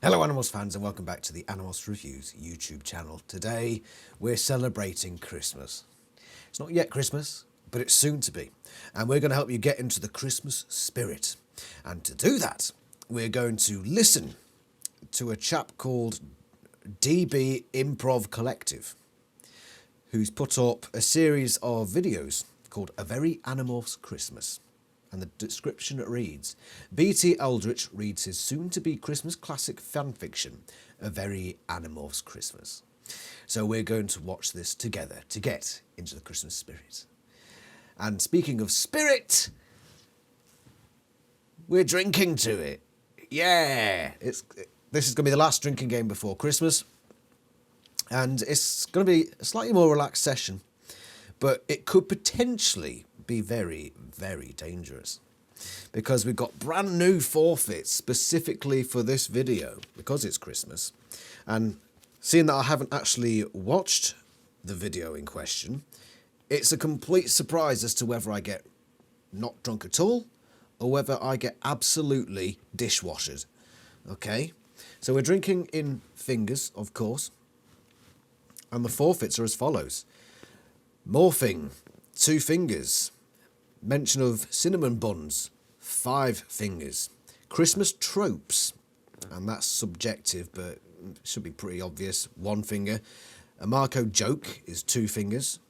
Hello Animals fans and welcome back to the Animorphs Reviews YouTube channel. Today we're celebrating Christmas. It's not yet Christmas, but it's soon to be. And we're going to help you get into the Christmas spirit. And to do that, we're going to listen to a chap called DB Improv Collective, who's put up a series of videos called A Very Animorphs Christmas. And the description reads, B.T. Eldritch reads his soon-to-be Christmas classic fanfiction, A Very Animorphs Christmas. So we're going to watch this together to get into the Christmas spirit. And speaking of spirit, we're drinking to it. Yeah! This is going to be the last drinking game before Christmas. And it's going to be a slightly more relaxed session. But it could potentially be very, very dangerous, because we've got brand new forfeits specifically for this video because it's Christmas. And seeing that I haven't actually watched the video in question, it's a complete surprise as to whether I get not drunk at all or whether I get absolutely dishwashered. Okay, so we're drinking in fingers, of course, and the forfeits are as follows: morphing, 2 fingers. Mention of cinnamon buns, 5 fingers. Christmas tropes, and that's subjective, but it should be pretty obvious, 1 finger. A Marco joke is 2 fingers.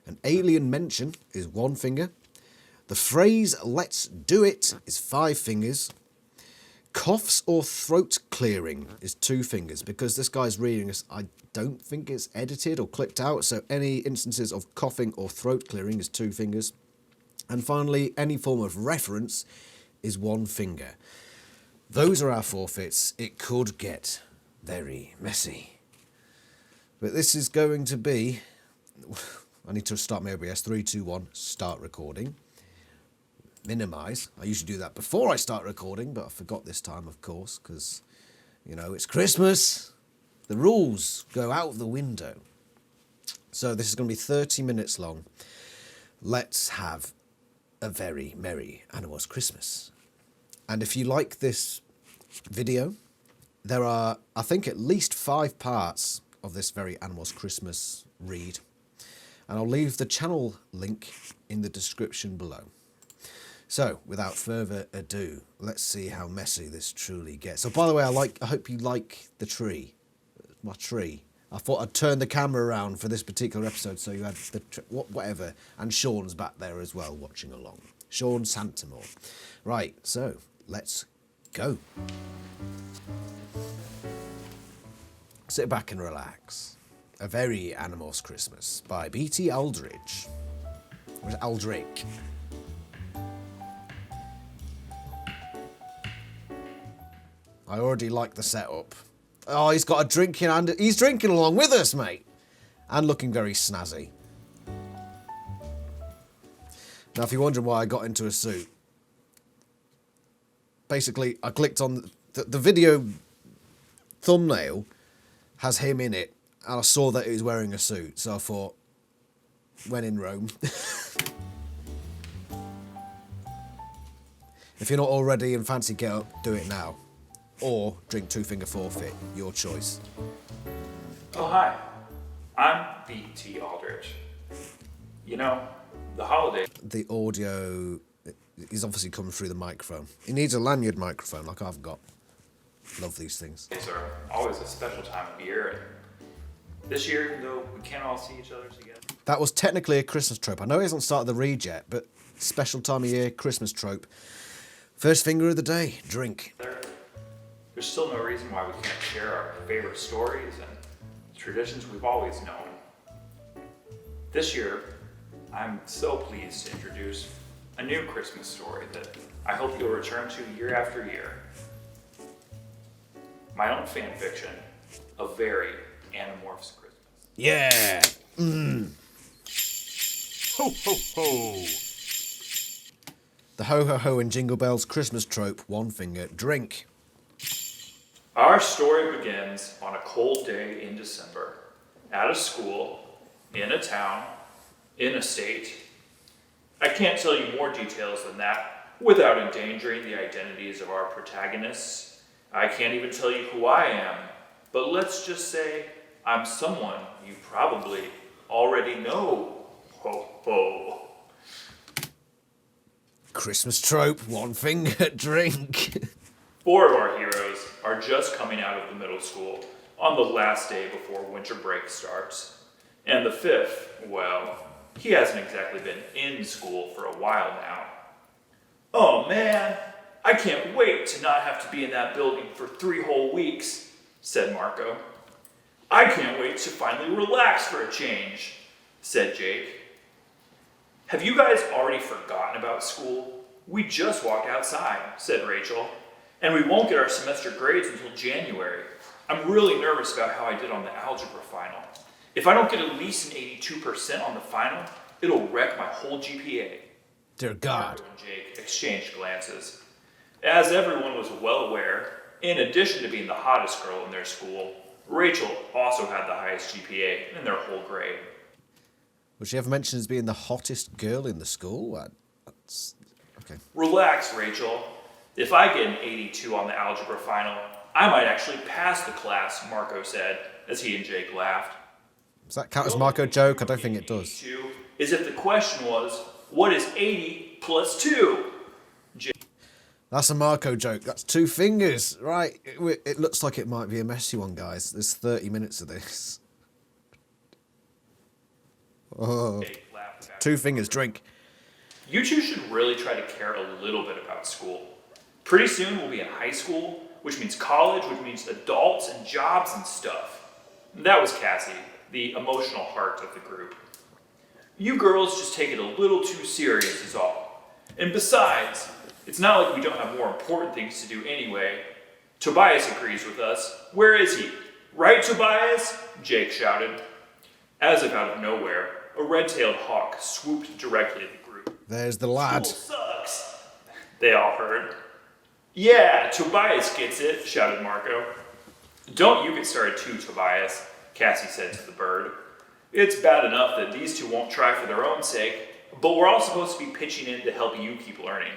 An alien mention is 1 finger. The phrase let's do it is 5 fingers. Coughs or throat clearing is 2 fingers, because this guy's reading this, I don't think it's edited or clipped out, so any instances of coughing or throat clearing is 2 fingers. And finally, any form of reference is 1 finger. Those are our forfeits. It could get very messy. But this is going to be... I need to start my OBS. 3, 2, 1, start recording. Minimise. I usually do that before I start recording, but I forgot this time, of course, because, you know, it's Christmas. The rules go out the window. So this is going to be 30 minutes long. Let's have a very merry Animorphs Christmas. And if you like this video, there are, I think, at least 5 parts of this very Animorphs Christmas read. And I'll leave the channel link in the description below. So, without further ado, let's see how messy this truly gets. So, by the way, I hope you like the tree. My tree. I thought I'd turn the camera around for this particular episode so you had the whatever. And Sean's back there as well, watching along. Sean Santamore. Right, so let's go. Sit back and relax. A Very Animorphs Christmas by B.T. Eldritch. Or is it Eldritch? I already like the setup. Oh, he's got a drink in hand. He's drinking along with us, mate. And looking very snazzy. Now, if you're wondering why I got into a suit, basically, I clicked on the video thumbnail has him in it, and I saw that he was wearing a suit, so I thought, when in Rome. If you're not already in fancy get up, do it now. Or drink 2-finger forfeit, your choice. Oh, hi. I'm B.T. Aldrich. You know, the holidays... The audio is obviously coming through the microphone. It needs a lanyard microphone like I've got. Love these things. are always a special time of year. And this year, even though we can't all see each other together... That was technically a Christmas trope. I know it hasn't started the read yet, but special time of year, Christmas trope. First finger of the day, drink. There's still no reason why we can't share our favorite stories and traditions we've always known. This year, I'm so pleased to introduce a new Christmas story that I hope you'll return to year after year. My own fan fiction, A Very Animorphs Christmas. Yeah! Ho, ho, ho! The ho-ho-ho and Jingle Bells Christmas trope, 1 finger, drink. Our story begins on a cold day in December, at a school, in a town, in a state. I can't tell you more details than that without endangering the identities of our protagonists I can't even tell you who I am, but let's just say I'm someone you probably already know. Ho ho. Christmas trope, one finger drink. 4 of our heroes are just coming out of the middle school on the last day before winter break starts. And the 5th, well, he hasn't exactly been in school for a while now. Oh man, I can't wait to not have to be in that building for 3 whole weeks, said Marco. I can't wait to finally relax for a change, said Jake. Have you guys already forgotten about school? We just walked outside, said Rachel, and we won't get our semester grades until January. I'm really nervous about how I did on the algebra final. If I don't get at least an 82% on the final, it'll wreck my whole GPA. Dear God. Marco and Jake exchanged glances. As everyone was well aware, in addition to being the hottest girl in their school, Rachel also had the highest GPA in their whole grade. Was she ever mentioned as being the hottest girl in the school? That's okay. Relax, Rachel. If I get an 82 on the algebra final, I might actually pass the class, Marco said, as he and Jake laughed. Does that count as Marco joke? I don't think it does. 82 is if the question was, what is 80 plus 2? That's a Marco joke. That's 2 fingers. Right. It looks like it might be a messy one, guys. There's 30 minutes of this. Oh. 2 fingers, drink. You two should really try to care a little bit about school. Pretty soon we'll be in high school, which means college, which means adults and jobs and stuff. That was Cassie, the emotional heart of the group. You girls just take it a little too serious is all. And besides, it's not like we don't have more important things to do anyway. Tobias agrees with us. Where is he? Right, Tobias? Jake shouted. As if out of nowhere, a red-tailed hawk swooped directly at the group. There's the lad. School sucks, they all heard. Yeah, Tobias gets it, shouted Marco. Don't you get started too, Tobias, Cassie said to the bird. It's bad enough that these two won't try for their own sake, but we're all supposed to be pitching in to help you keep learning.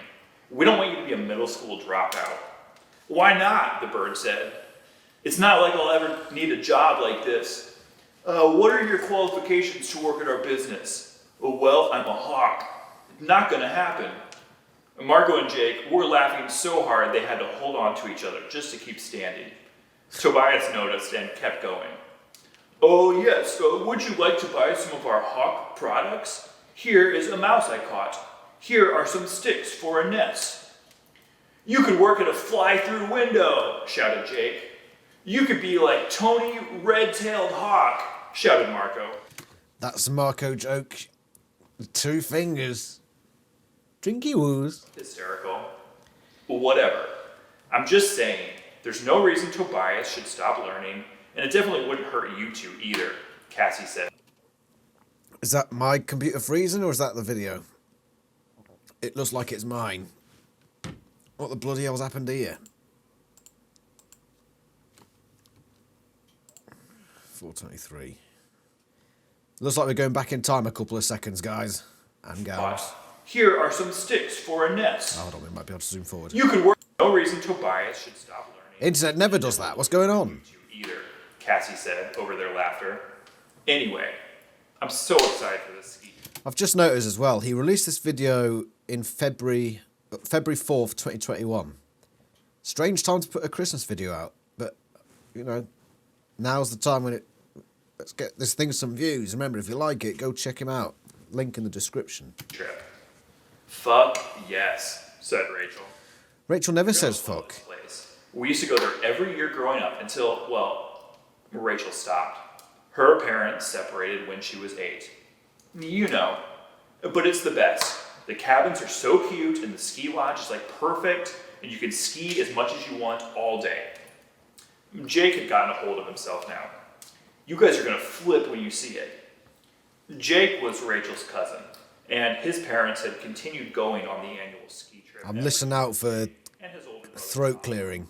We don't want you to be a middle school dropout. Why not, the bird said. It's not like I'll ever need a job like this. What are your qualifications to work at our business? Well, I'm a hawk. Not gonna happen. Marco and Jake were laughing so hard they had to hold on to each other just to keep standing. Tobias noticed and kept going. Oh yes, would you like to buy some of our hawk products? Here is a mouse I caught. Here are some sticks for a nest. You could work at a fly-through window, shouted Jake. You could be like Tony Red-Tailed Hawk, shouted Marco. That's a Marco joke. 2 fingers. Drinky woos. Hysterical. Whatever. I'm just saying, there's no reason Tobias should stop learning, and it definitely wouldn't hurt you two either, Cassie said. Is that my computer freezing or is that the video? It looks like it's mine. What the bloody hell's happened here? 4:23. Looks like we're going back in time a couple of seconds, guys and gals. Here are some sticks for a nest. Oh, hold on, we might be able to zoom forward. You could work. No reason Tobias should stop learning. Internet never does that. What's going on? Either, Cassie said over their laughter. Anyway, I'm so excited for this ski. I've just noticed as well, he released this video in February 4th, 2021. Strange time to put a Christmas video out, but, you know, now's the time when let's get this thing some views. Remember, if you like it, go check him out. Link in the description. Trip. Fuck yes, said Rachel. Rachel never says fuck. Place. We used to go there every year growing up until, well, Rachel stopped. Her parents separated when she was 8. You know, but it's the best. The cabins are so cute and the ski lodge is like perfect and you can ski as much as you want all day. Jake had gotten a hold of himself now. You guys are gonna flip when you see it. Jake was Rachel's cousin, and his parents had continued going on the annual ski trip. I'm listening out for throat clearing.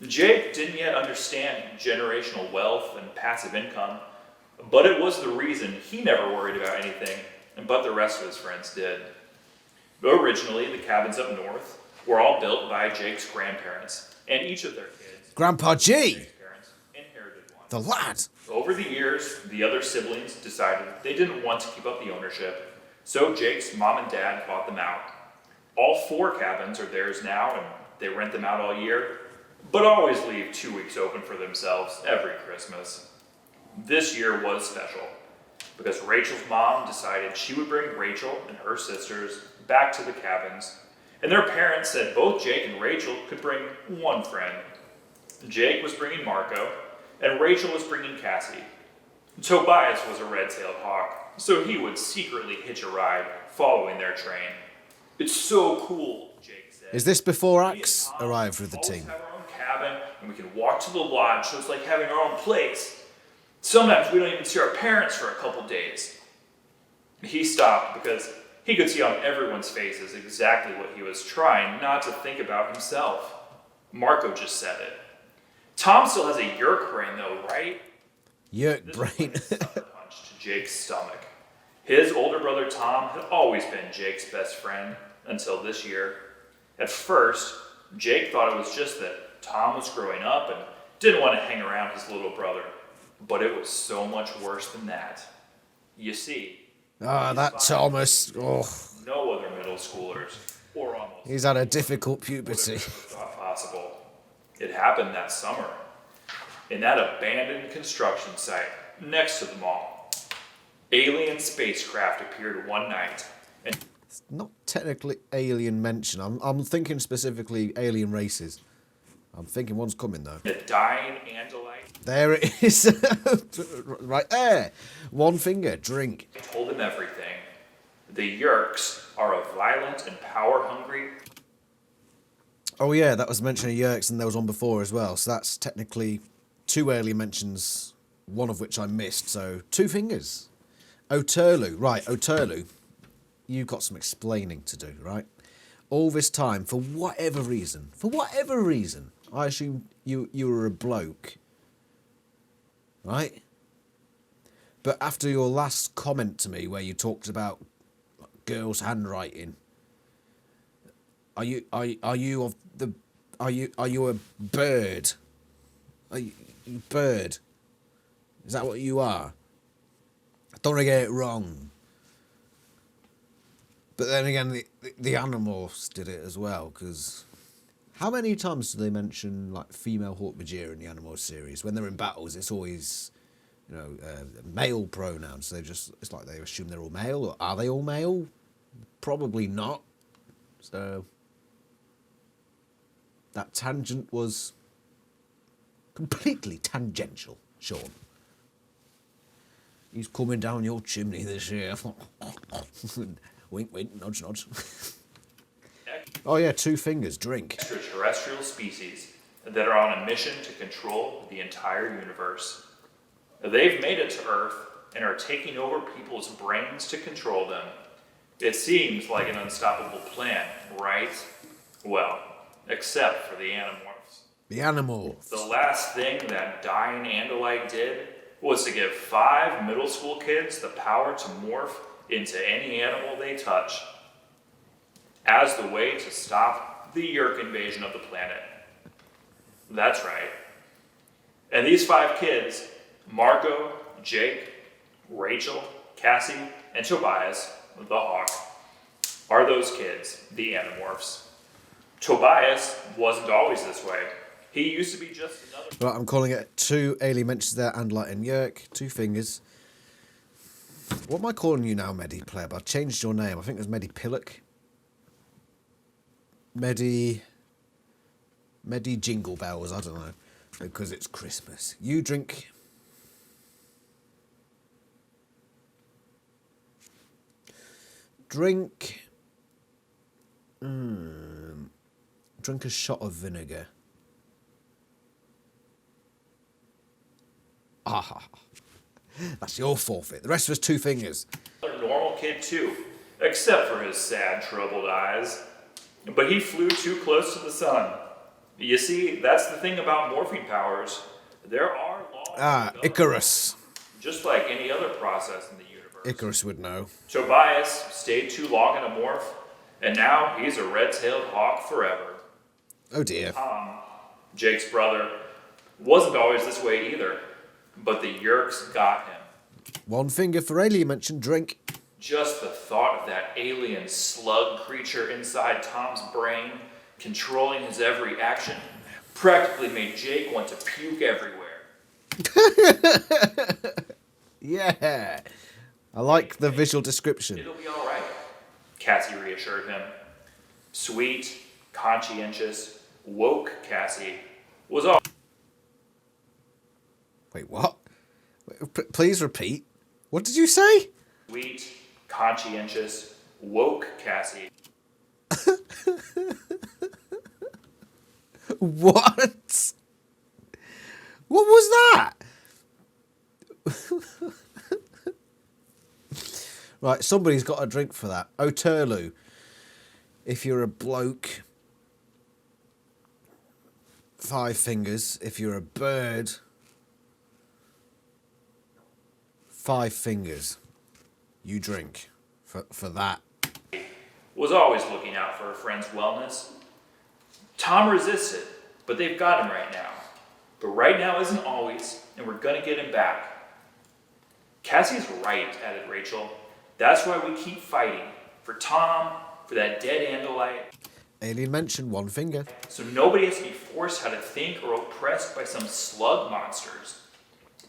Jake didn't yet understand generational wealth and passive income, but it was the reason he never worried about anything, but the rest of his friends did. Originally, the cabins up north were all built by Jake's grandparents, and each of their kids Grandpa G, Jake's parents inherited one. the lad. Over the years, the other siblings decided they didn't want to keep up the ownership, so Jake's mom and dad bought them out. All 4 cabins are theirs now, and they rent them out all year, but always leave 2 weeks open for themselves every Christmas. This year was special, because Rachel's mom decided she would bring Rachel and her sisters back to the cabins, and their parents said both Jake and Rachel could bring one friend. Jake was bringing Marco, and Rachel was bringing Cassie. Tobias was a red-tailed hawk, so he would secretly hitch a ride following their train. It's so cool, Jake said. Is this before Me and Axe Tom arrived with the always team? have our own cabin, and we can walk to the lodge, so it's like having our own place. Sometimes we don't even see our parents for a couple days. He stopped because he could see on everyone's faces exactly what he was trying not to think about himself. Marco just said it. Tom still has a yerk brain though, right? Yerk This brain. was like a sucker punch to Jake's stomach. His older brother Tom had always been Jake's best friend until this year. At first, Jake thought it was just that Tom was growing up and didn't want to hang around his little brother. But it was so much worse than that. You see, That Thomas. Oh, no other middle schoolers, or almost he's had a difficult would have puberty. ever thought possible. It happened that summer, in that abandoned construction site next to the mall. Alien spacecraft appeared one night, and Not technically alien mention. I'm thinking specifically alien races. I'm thinking one's coming though. a dying Andalite There it is. Right there. One finger. Drink. told him everything. The Yerks are a violent and power-hungry. Oh yeah, that was mention of Yerks, and there was one before as well. So that's technically 2 alien mentions, one of which I missed. So 2 fingers. Oterlu. Right, Oterlu. You've got some explaining to do, right? All this time, for whatever reason, I assume you were a bloke, right? But after your last comment to me, where you talked about girls' handwriting, are you of the are you a bird? Are you bird? Is that what you are? I don't want to get it wrong. But then again, the Animorphs did it as well, because how many times do they mention like female Hawk-Bajir in the Animorphs series? When they're in battles, it's always, male pronouns. So it's like they assume they're all male, or are they all male? Probably not. So that tangent was completely tangential, Sean. He's coming down your chimney this year. Wink, wink, nudge, nudge. Oh yeah, 2 fingers, drink. Extraterrestrial species that are on a mission to control the entire universe. They've made it to Earth and are taking over people's brains to control them. It seems like an unstoppable plan, right? Well, except for the Animorphs. The Animorphs. The last thing that dying Andalite did was to give 5 middle school kids the power to morph into any animal they touch, as the way to stop the Yerk invasion of the planet. That's right. And these 5 kids, Marco, Jake, Rachel, Cassie, and Tobias, the hawk, are those kids, the Animorphs. Tobias wasn't always this way. He used to be just another... Right, I'm calling it 2 alien mentions there, and like in Yerk, 2 fingers. What am I calling you now, Medi Pleb? I've changed your name. I think it was Medi Pillock. Medi Jingle Bells, I don't know. Because it's Christmas. You drink... Drink a shot of vinegar. Ah, that's your forfeit. The rest of us 2 fingers. A normal kid too, except for his sad, troubled eyes. But he flew too close to the sun. You see, that's the thing about morphing powers. There are laws. Icarus. Just like any other process in the universe. Icarus would know. Tobias stayed too long in a morph, and now he's a red-tailed hawk forever. Oh dear. Jake's brother, Wasn't always this way either, but the Yerks got him. One finger for alien mention drink. Just the thought of that alien slug creature inside Tom's brain, controlling his every action, practically made Jake want to puke everywhere. Yeah. I like the visual description. It'll be all right, Cassie reassured him. Sweet, conscientious, woke Cassie was all. Wait, what? Please repeat. What did you say? Sweet, conscientious, woke Cassie. What? What was that? Right, somebody's got a drink for that. Oterlu. If you're a bloke, 5 fingers. If you're a bird, 5 fingers. You drink for that. Was always looking out for a friend's wellness. Tom resisted, but they've got him right now. But right now isn't always, and we're gonna get him back. Cassie's right, added Rachel. That's why we keep fighting. For Tom, for that dead Andalite. Alien mentioned 1 finger. So nobody has to be forced how to think or oppressed by some slug monsters.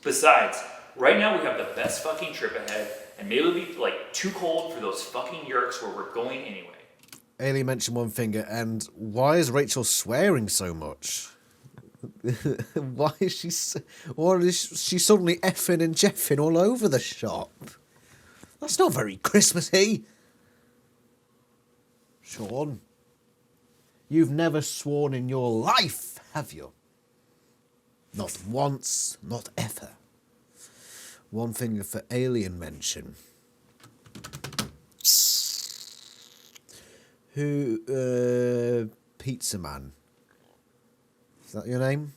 Besides, right now we have the best fucking trip ahead, and maybe it'll be like too cold for those fucking Yerks where we're going anyway. Alien mentioned 1 finger, and why is Rachel swearing so much? Why is she suddenly effing and jeffing all over the shop? That's not very Christmassy. Sean, you've never sworn in your life, have you? Not once, not ever. 1 finger for alien mention. Who, Pizza Man. Is that your name?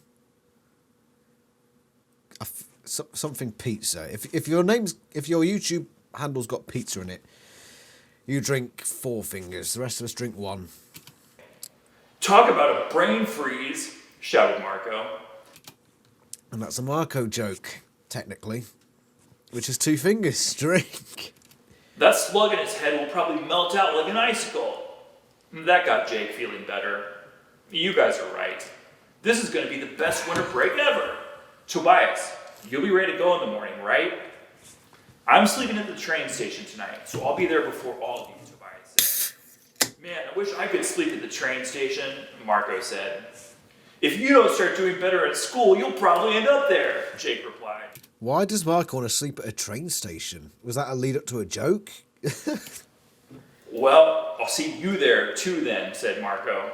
Something pizza. If your YouTube handle's got pizza in it, you drink 4 fingers. The rest of us drink 1. Talk about a brain freeze, shouted Marco. And that's a Marco joke, technically. Which is 2 fingers. Drink. That slug in his head will probably melt out like an icicle. That got Jake feeling better. You guys are right. This is going to be the best winter break ever. Tobias, you'll be ready to go in the morning, right? I'm sleeping at the train station tonight, so I'll be there before all of you, Tobias said. Man, I wish I could sleep at the train station, Marco said. If you don't start doing better at school, you'll probably end up there, Jake replied. Why does Marco want to sleep at a train station? Was that a lead up to a joke? Well, I'll see you there too then, said Marco.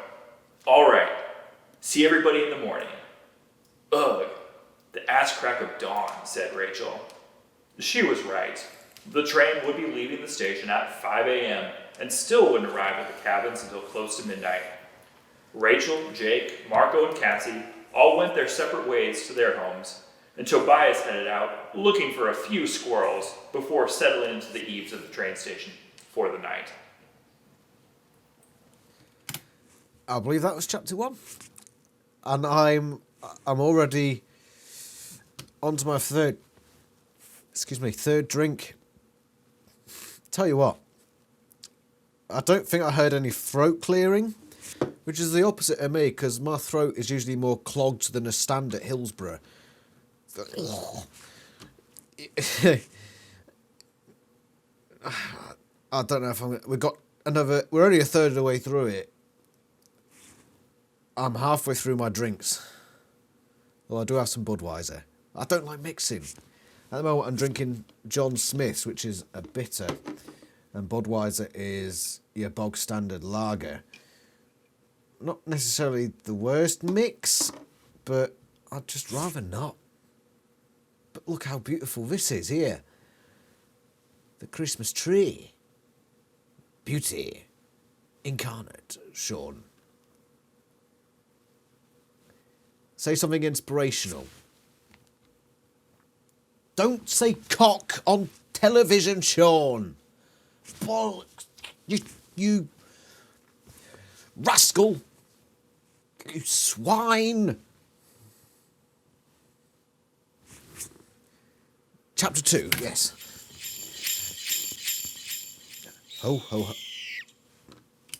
All right. See everybody in the morning. Ugh, the ass crack of dawn, said Rachel. She was right. The train would be leaving the station at 5 a.m. and still wouldn't arrive at the cabins until close to midnight. Rachel, Jake, Marco, and Cassie all went their separate ways to their homes, and Tobias headed out looking for a few squirrels before settling into the eaves of the train station for the night. I believe that was chapter 1. And I'm already onto my third drink. Tell you what, I don't think I heard any throat clearing, which is the opposite of me, because my throat is usually more clogged than a stand at Hillsborough. I don't know if we're only a third of the way through it. I'm halfway through my drinks. Well, I do have some Budweiser. I don't like mixing. At the moment, I'm drinking John Smith's, which is a bitter, and Budweiser is your bog standard lager. Not necessarily the worst mix, but I'd just rather not. But look how beautiful this is here. The Christmas tree. Beauty incarnate, Sean. Say something inspirational. Don't say cock on television, Sean. Bollocks. You rascal. You swine. Chapter 2, yes. Ho, ho, ho.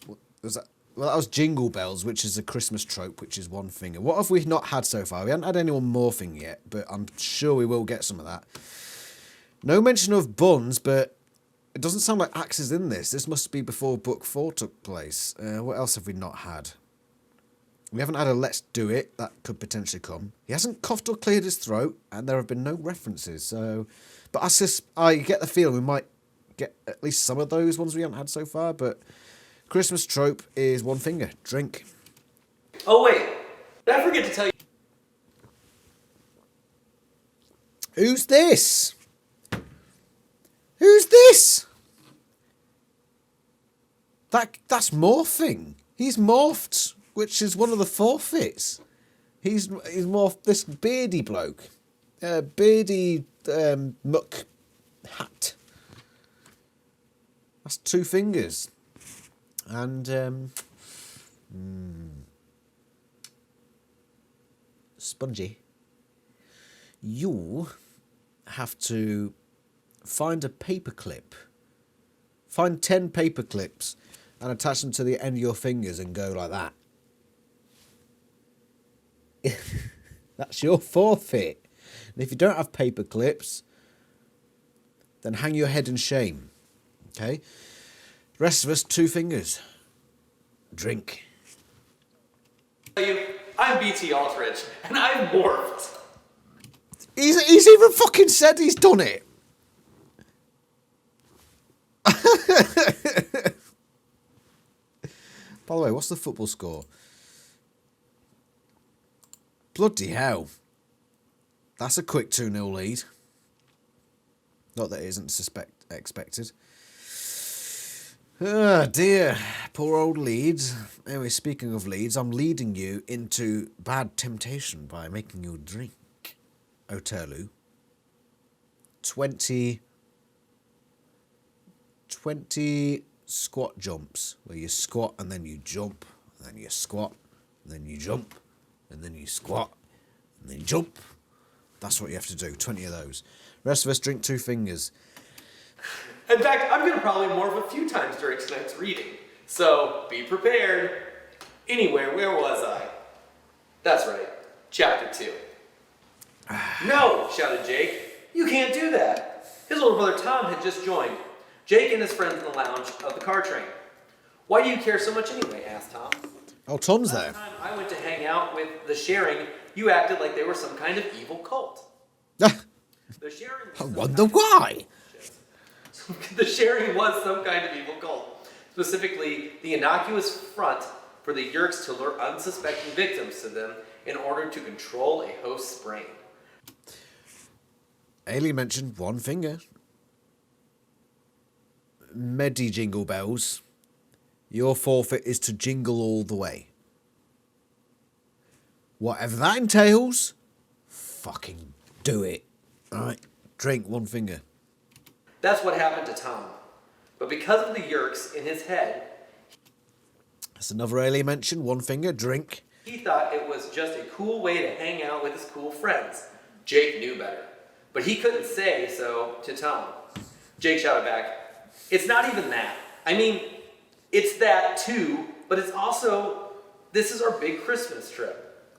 What was that? Well, that was Jingle Bells, which is a Christmas trope, which is one finger. What have we not had so far? We haven't had anyone morphing yet, but I'm sure we will get some of that. No mention of buns, but it doesn't sound like Axe is in this. This must be before Book 4 took place. What else have we not had? We haven't had a Let's Do It. That could potentially come. He hasn't coughed or cleared his throat, and there have been no references. So, but I get the feeling we might get at least some of those ones we haven't had so far, but Christmas trope is one finger. Drink. Oh wait, did I forget to tell you? Who's this? Who's this? That's morphing. He's morphed, which is one of the forfeits. He's morphed this beardy bloke. Beardy muck hat. That's two fingers. And Spongy, you have to find a paperclip. Find 10 paper clips and attach them to the end of your fingers and go like that. That's your forfeit. And if you don't have paper clips, then hang your head in shame. Okay? The rest of us, 2 fingers. Drink. I'm BT Aldrich, and I've morphed. He's even fucking said he's done it. By the way, what's the football score? Bloody hell. That's a quick 2-0 lead. Not that it isn't expected. Ah, dear. Poor old Leeds. Anyway, speaking of Leeds, I'm leading you into bad temptation by making you drink Oterlu. 20 squat jumps, where you squat and then you jump, and then you squat, and then you jump, and then you squat, and then you jump. That's what you have to do, 20 of those. The rest of us drink 2 fingers. In fact, I'm going to probably morph a few times during tonight's reading, so be prepared. Anyway, where was I? That's right, Chapter 2. No, shouted Jake. You can't do that. His older brother Tom had just joined. Jake and his friends in the lounge of the car train. Why do you care so much anyway? Asked Tom. Oh, Tom's there. Last time I went to hang out with the Sharing, you acted like they were some kind of evil cult. I The Sharing. wonder why. The Sharing was some kind of evil cult. Specifically, the innocuous front for the Yerks to lure unsuspecting victims to them in order to control a host's brain. Ailey mentioned 1 finger. Medi Jingle Bells. Your forfeit is to jingle all the way. Whatever that entails, fucking do it. Alright, drink 1 finger. That's what happened to Tom. But because of the Yerks in his head, That's another Ailey mention. 1 finger, drink. he thought it was just a cool way to hang out with his cool friends. Jake knew better. But he couldn't say so to Tom. Jake shouted back, "It's not even that. I mean, it's that too, but it's also, this is our big Christmas trip.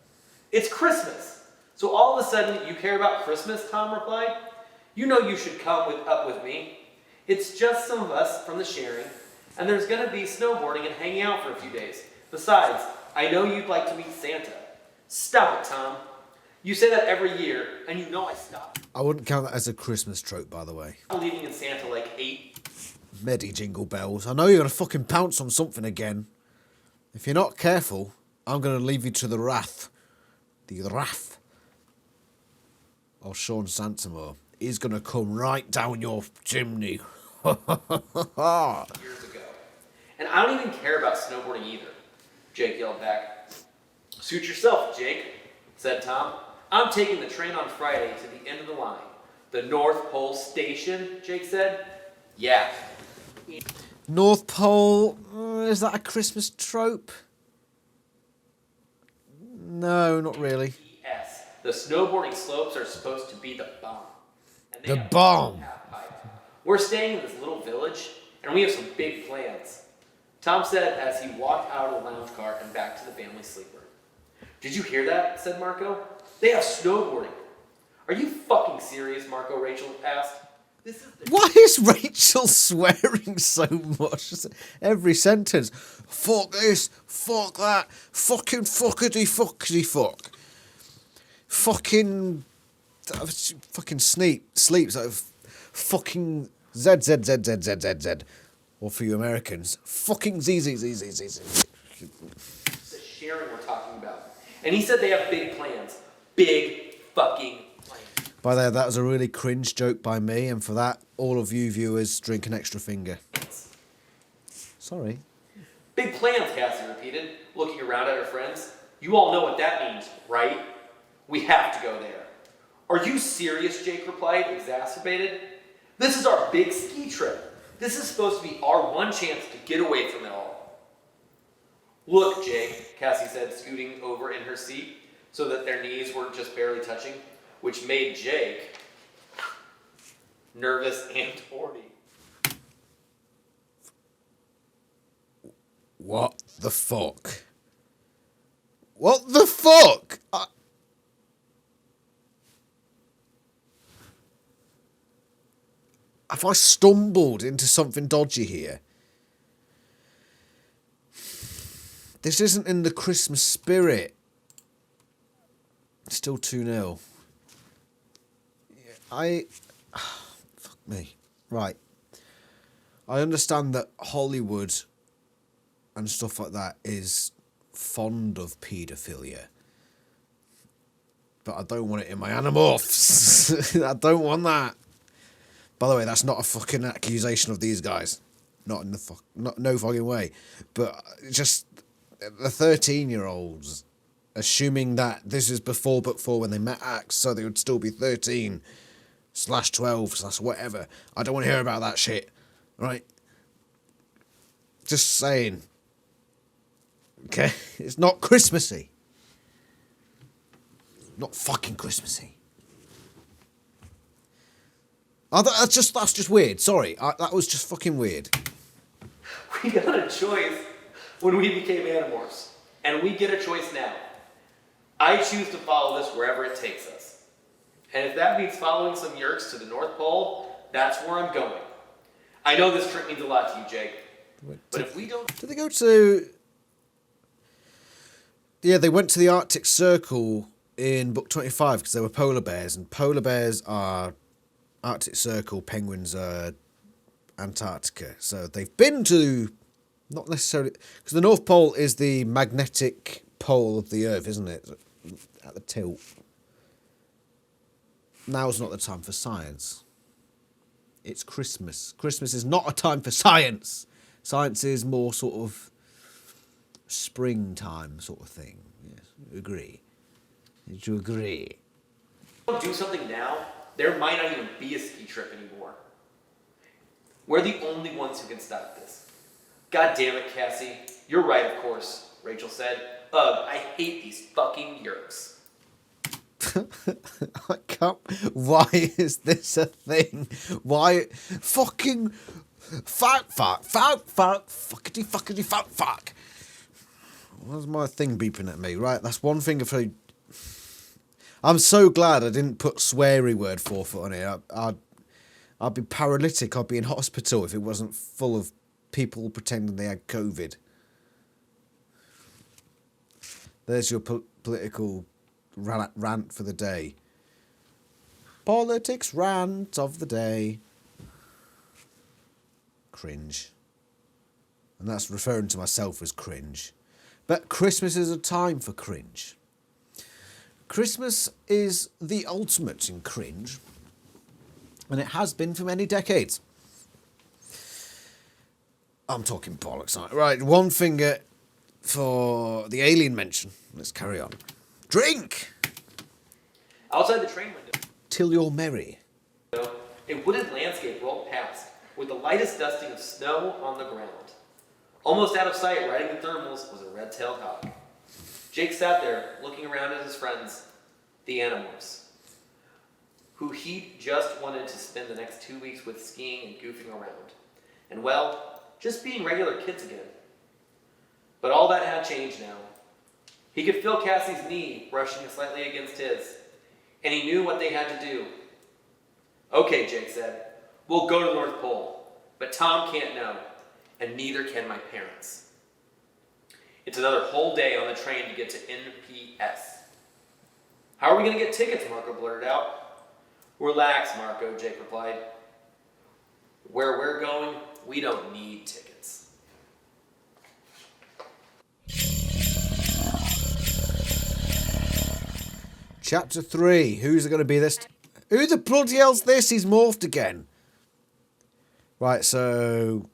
It's Christmas. So all of a sudden you care about Christmas," Tom replied. "You know you should come up with me. It's just some of us from the Sharing, and there's going to be snowboarding and hanging out for a few days. Besides, I know you'd like to meet Santa." "Stop it, Tom. You say that every year, and you know I stop. I wouldn't count that as a Christmas trope, by the way. I'm leaving in Santa like 8. Medi Jingle Bells. I know you're going to fucking pounce on something again. If you're not careful, I'm going to leave you to the wrath. The wrath of Sean Santamore. He's going to come right down your chimney. Years ago. And I don't even care about snowboarding either," Jake yelled back. "Suit yourself, Jake," said Tom. "I'm taking the train on Friday to the end of the line. The North Pole Station," Jake said. "Yeah." North Pole. Is that a Christmas trope? No, not really. P.S. The snowboarding slopes are supposed to be the bomb. and they The have a bomb. half pipe. We're staying in this little village, and we have some big plans. Tom said as he walked out of the lounge car and back to the family sleeper. Did you hear that? Said Marco. They have snowboarding. Are you fucking serious, Marco? Rachel asked. This is the Why is Rachel swearing so much? Every sentence. Fuck this, fuck that, fucking fuckity fuckity fuck. Fucking sleeps like fucking Z. Or for you Americans, fucking ZZ. the sharing we're talking about. And he said they have big plans. Big fucking plans. By the way, that was a really cringe joke by me, and for that, all of you viewers drink an extra finger. Sorry. Big plans, Cassie repeated, looking around at her friends. You all know what that means, right? We have to go there. Are you serious? Jake replied, exacerbated. This is our big ski trip. This is supposed to be our one chance to get away from it all. Look, Jake, Cassie said, scooting over in her seat so that their knees were just barely touching, which made Jake nervous and horny. What the fuck? What the fuck? Have I stumbled into something dodgy here? This isn't in the Christmas spirit. Still 2-0. Fuck me. Right. I understand that Hollywood and stuff like that is fond of paedophilia. But I don't want it in my Animorphs. I don't want that. By the way, that's not a fucking accusation of these guys. Not in the no fucking way. But just the 13-year-olds, assuming that this is before Book 4 when they met Axe, so they would still be 13/12/whatever. I don't want to hear about that shit. Right? Just saying. Okay? It's not Christmassy. Not fucking Christmassy. Oh, that's just weird. Sorry. That was just fucking weird. We got a choice when we became Animorphs, and we get a choice now. I choose to follow this wherever it takes us. And if that means following some Yerks to the North Pole, that's where I'm going. I know this trip means a lot to you, Jake. But if we don't... Did they go to... Yeah, they went to the Arctic Circle in Book 25 because they were polar bears, and polar bears are Arctic Circle, penguins are Antarctica. So they've been to... Not necessarily... Because the North Pole is the magnetic pole of the Earth, isn't it? At the tilt. Now's not the time for science. It's Christmas. Christmas is not a time for science. Science is more sort of springtime sort of thing. Yes, agree. Did you agree? If we don't do something now, there might not even be a ski trip anymore. We're the only ones who can stop this. God damn it, Cassie. You're right, of course, Rachel said. Ugh, I hate these fucking Yerks. I can't. Why is this a thing? Why? Fucking. Fuck. Fuckity fuck. What's my thing beeping at me? Right, that's one finger for. I'm so glad I didn't put sweary word forfeit on it. I'd be paralytic. I'd be in hospital if it wasn't full of people pretending they had COVID. There's your political rant for the day. Politics rant of the day. Cringe. And that's referring to myself as cringe. But Christmas is a time for cringe. Christmas is the ultimate in cringe. And it has been for many decades. I'm talking bollocks. Right, one finger for the alien mention. Let's carry on. Drink! Outside the train window, Till you're merry. a wooded landscape rolled past, with the lightest dusting of snow on the ground. Almost out of sight, riding the thermals, was a red-tailed hawk. Jake sat there, looking around at his friends, the Animorphs, who he just wanted to spend the next 2 weeks with skiing and goofing around. And well, just being regular kids again. But all that had changed now. He could feel Cassie's knee brushing slightly against his, and he knew what they had to do. Okay, Jake said, we'll go to the North Pole, but Tom can't know, and neither can my parents. It's another whole day on the train to get to NPS. How are we going to get tickets, Marco blurted out. Relax, Marco, Jake replied. Where we're going, we don't need tickets. Chapter 3. Who's it going to be this? Who the bloody hell's this? He's morphed again. Right, so...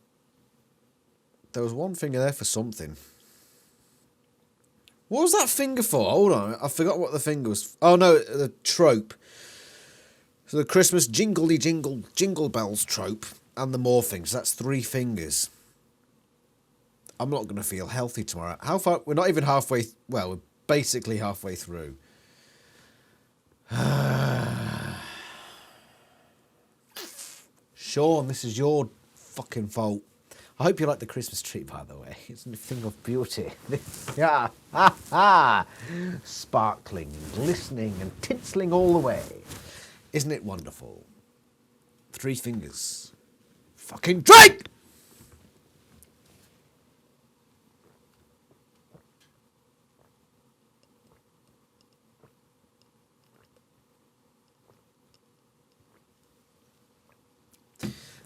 There was one finger there for something. What was that finger for? Hold on, I forgot what the finger was. Oh no, the trope. So the Christmas jingly jingle bells trope and the morphing. So that's 3 fingers. I'm not going to feel healthy tomorrow. How far? We're not even halfway. Well, we're basically halfway through. Sean, this is your fucking fault. I hope you like the Christmas tree, by the way. It's a thing of beauty. Yeah, ha ha! Sparkling, glistening, and tinseling all the way. Isn't it wonderful? 3 fingers. Fucking Drake!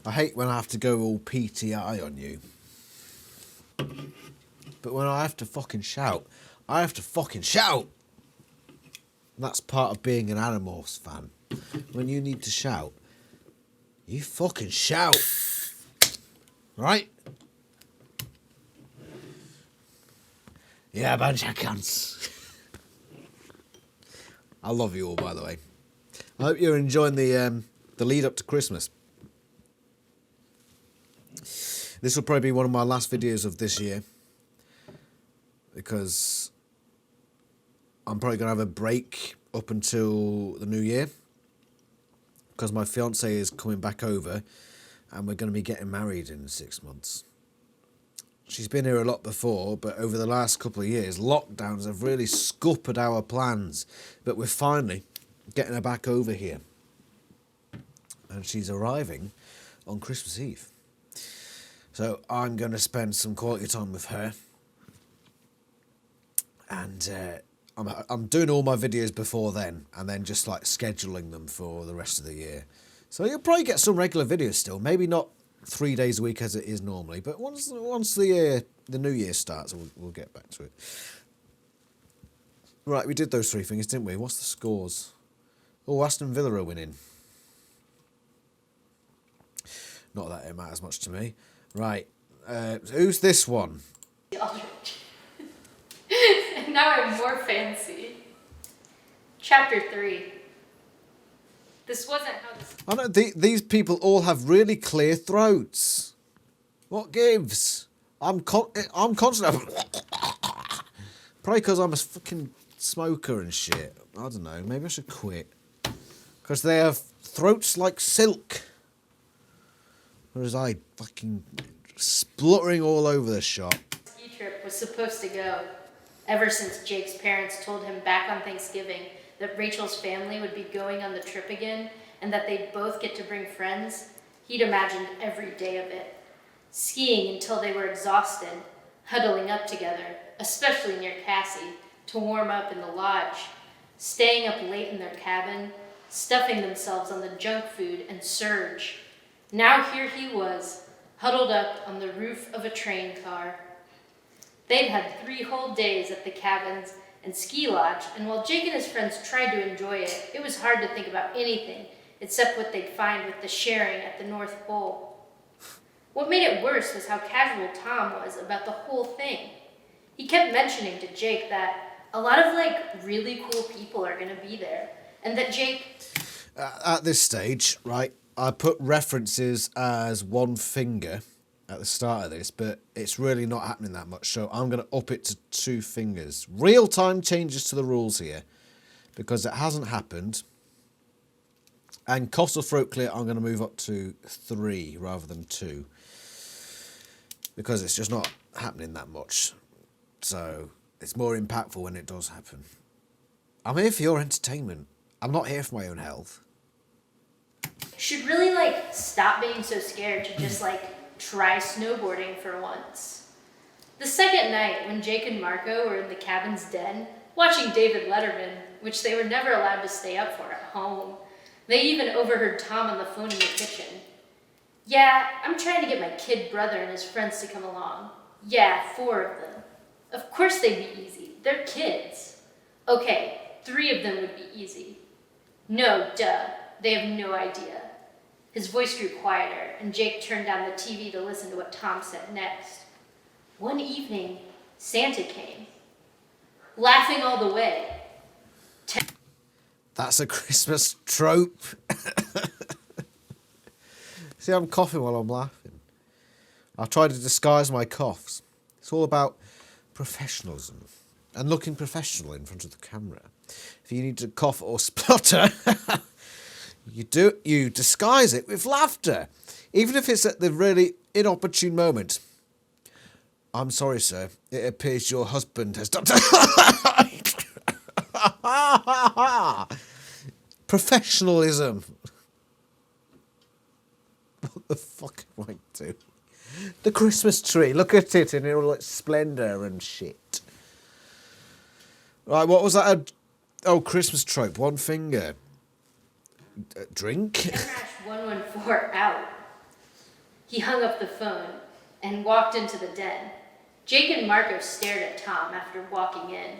I hate when I have to go all PTI on you. But when I have to fucking shout, I have to fucking shout! That's part of being an Animorphs fan. When you need to shout, you fucking shout! Right? Yeah, bunch of cunts. I love you all, by the way. I hope you're enjoying the lead up to Christmas. This will probably be one of my last videos of this year, because I'm probably going to have a break up until the new year, because my fiance is coming back over and we're going to be getting married in 6 months. She's been here a lot before, but over the last couple of years, lockdowns have really scuppered our plans, but we're finally getting her back over here, and she's arriving on Christmas Eve. So I'm going to spend some quality time with her, and I'm doing all my videos before then, and then just like scheduling them for the rest of the year. So you'll probably get some regular videos still, maybe not 3 days a week as it is normally, but once the new year starts, we'll get back to it. Right, we did those 3 things, didn't we? What's the scores? Oh, Aston Villa are winning. Not that it matters much to me. Right, who's this one? Now I'm more fancy. Chapter 3. This wasn't how this... I know, these people all have really clear throats. What gives? I'm constantly... Probably because I'm a fucking smoker and shit. I don't know, maybe I should quit. Because they have throats like silk. Whereas I fucking spluttering all over the shop. Ski trip was supposed to go. Ever since Jake's parents told him back on Thanksgiving that Rachel's family would be going on the trip again and that they'd both get to bring friends, he'd imagined every day of it. Skiing until they were exhausted, huddling up together, especially near Cassie, to warm up in the lodge, staying up late in their cabin, stuffing themselves on the junk food and surge. Now here he was, huddled up on the roof of a train car. They'd had 3 whole days at the cabins and ski lodge, and while Jake and his friends tried to enjoy it, it was hard to think about anything except what they'd find with the sharing at the North Pole. What made it worse was how casual Tom was about the whole thing. He kept mentioning to Jake that a lot of, really cool people are going to be there, and that Jake... At this stage, right, I put references as 1 finger at the start of this, but it's really not happening that much, so I'm going to up it to 2 fingers. Real-time changes to the rules here, because it hasn't happened And cost of throat clear, I'm going to move up to 3 rather than 2. Because it's just not happening that much. So it's more impactful when it does happen. I'm here for your entertainment. I'm not here for my own health. Should really like stop being so scared to just like try snowboarding for once. The second night when Jake and Marco were in the cabin's den watching David Letterman, which they were never allowed to stay up for at home, they even overheard Tom on the phone in the kitchen. Yeah, I'm trying to get my kid brother and his friends to come along. Yeah, 4 of them. Of course they'd be easy. They're kids. Okay, 3 of them would be easy. No, duh. They have no idea. His voice grew quieter, and Jake turned down the TV to listen to what Tom said next. One evening, Santa came. Laughing all the way. That's a Christmas trope. See, I'm coughing while I'm laughing. I try to disguise my coughs. It's all about professionalism and looking professional in front of the camera. If you need to cough or splutter, you disguise it with laughter, even if it's at the really inopportune moment. I'm sorry, sir. It appears your husband has done. Professionalism. What the fuck am I doing? The Christmas tree. Look at it in all its splendour and shit. Right, what was that? Christmas trope. One finger. Drink? Rash 114 out. He hung up the phone and walked into the den. Jake and Marco stared at Tom after walking in.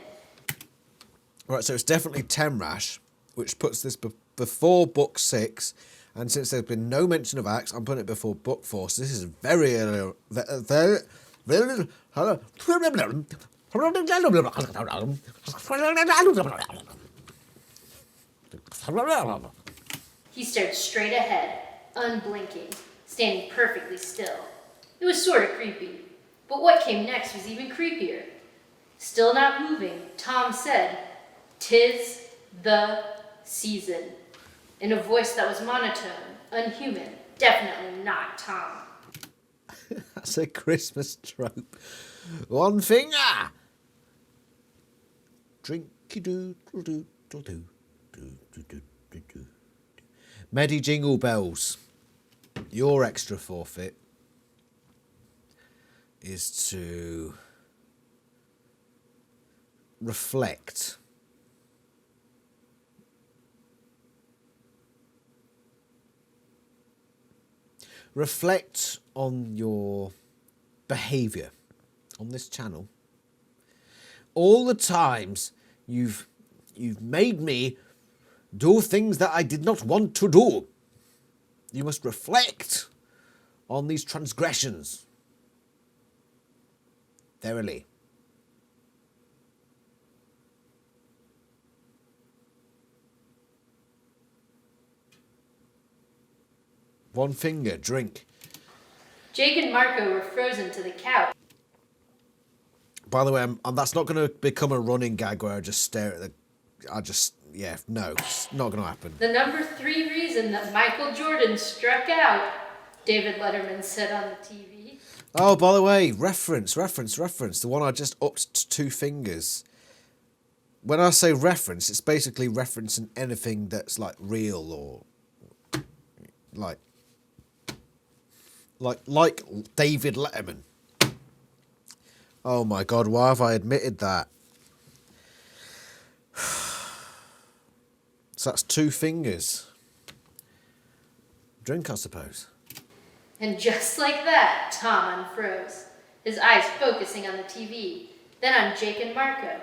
Right, so it's definitely Temrash, which puts this before book 6. And since there's been no mention of Axe, I'm putting it before book 4. So this is very He stared straight ahead, unblinking, standing perfectly still. It was sort of creepy, but what came next was even creepier. Still not moving, Tom said, "'Tis the season," in a voice that was monotone, unhuman, definitely not Tom. That's a Christmas trope. One finger. Drinky doo doo doo doo doo doo doo doo doo. Medi Jingle Bells. Your extra forfeit is to reflect. Reflect on your behaviour on this channel. All the times you've made me do things that I did not want to do. You must reflect on these transgressions. Verily. One finger, drink. Jake and Marco were frozen to the couch. By the way, that's not going to become a running gag where I just stare at no, it's not going to happen. The number 3 reason that Michael Jordan struck out, David Letterman said on the TV. Oh, by the way, reference. The one I just upped to 2 fingers. When I say reference, it's basically referencing anything that's like real or like David Letterman. Oh my God, why have I admitted that? So that's 2 fingers. Drink, I suppose. And just like that, Tom unfroze, his eyes focusing on the TV, then on Jake and Marco.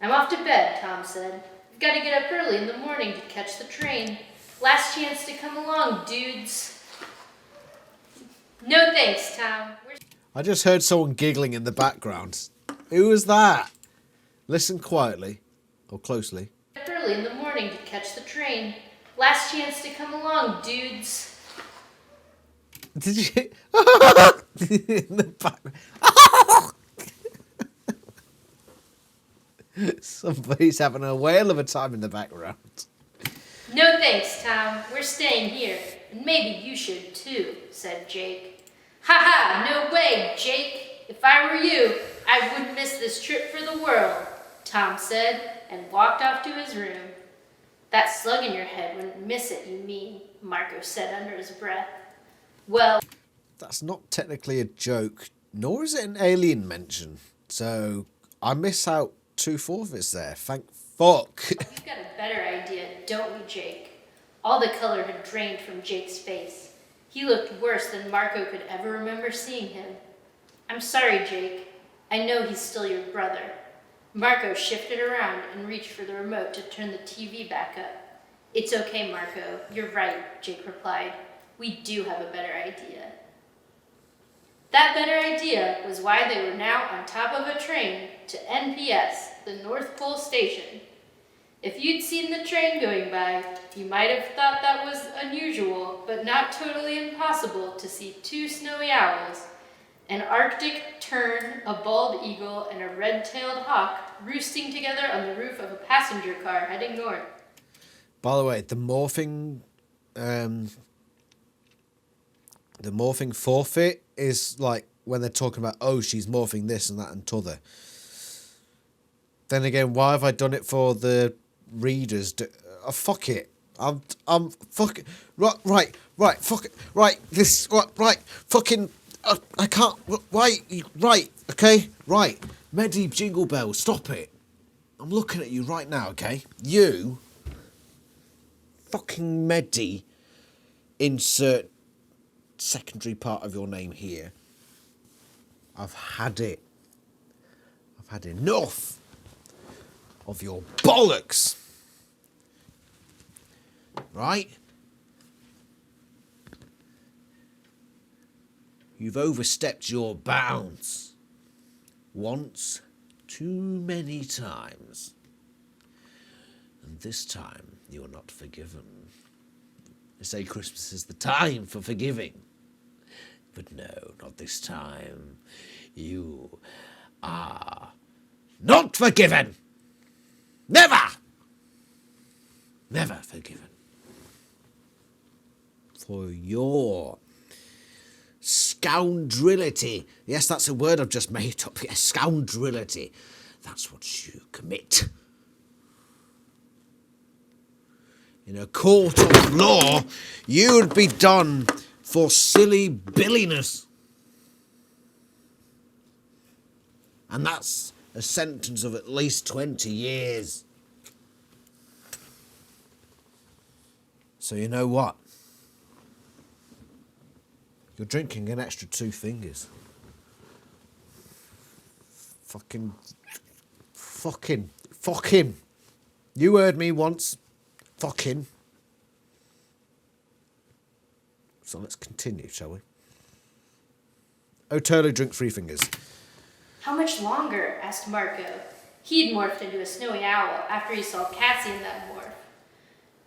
"I'm off to bed," Tom said. "I've got to get up early in the morning to catch the train. Last chance to come along, dudes." "No thanks, Tom. I just heard someone giggling in the background. Who was that? Listen quietly, or closely. Up early in the morning to catch the train. Last chance to come along, dudes." Did you? In the background. Somebody's having a whale of a time in the background. No thanks, Tom. We're staying here. And maybe you should too, said Jake. Ha ha! No way, Jake! If I were you, I wouldn't miss this trip for the world, Tom said, and walked off to his room. That slug in your head wouldn't miss it, you mean, Marco said under his breath. Well, That's not technically a joke, nor is it an alien mention. So I miss out 2 forfeits there. Thank fuck. we've got a better idea, don't we, Jake? All the color had drained from Jake's face. He looked worse than Marco could ever remember seeing him. I'm sorry, Jake. I know he's still your brother. Marco shifted around and reached for the remote to turn the TV back up. It's okay, Marco. You're right, Jake replied. We do have a better idea. That better idea was why they were now on top of a train to NPS, the North Pole Station. If you'd seen the train going by, you might have thought that was unusual, but not totally impossible to see 2 snowy owls, an Arctic tern, a bald eagle, and a red-tailed hawk roosting together on the roof of a passenger car heading north. By the way, the morphing forfeit is like when they're talking about, oh, she's morphing this and that and t'other. Then again, why have I done it for the readers? Fuck it. I'm fucking right. Fuck it. Right. This right. Fucking. I can't. Right. Right. Okay. Right. Medi Jingle Bell. Stop it. I'm looking at you right now. Okay. You. Fucking Medi. Insert secondary part of your name here. I've had it. I've had enough of your bollocks. Right? You've overstepped your bounds. Once too many times. And this time you're not forgiven. They say Christmas is the time for forgiving. But no, not this time. You are not forgiven. Never! Never forgiven. For your scoundrelity. Yes, that's a word I've just made up. Yes, scoundrelity. That's what you commit. In a court of law, you would be done for silly billiness. And that's a sentence of at least 20 years. So you know what? You're drinking an extra 2 fingers. Fucking. You heard me once. Fucking. So let's continue, shall we? Oh, totally drink 3 fingers. How much longer? Asked Marco. He'd morphed into a snowy owl after he saw Cassie in that morph.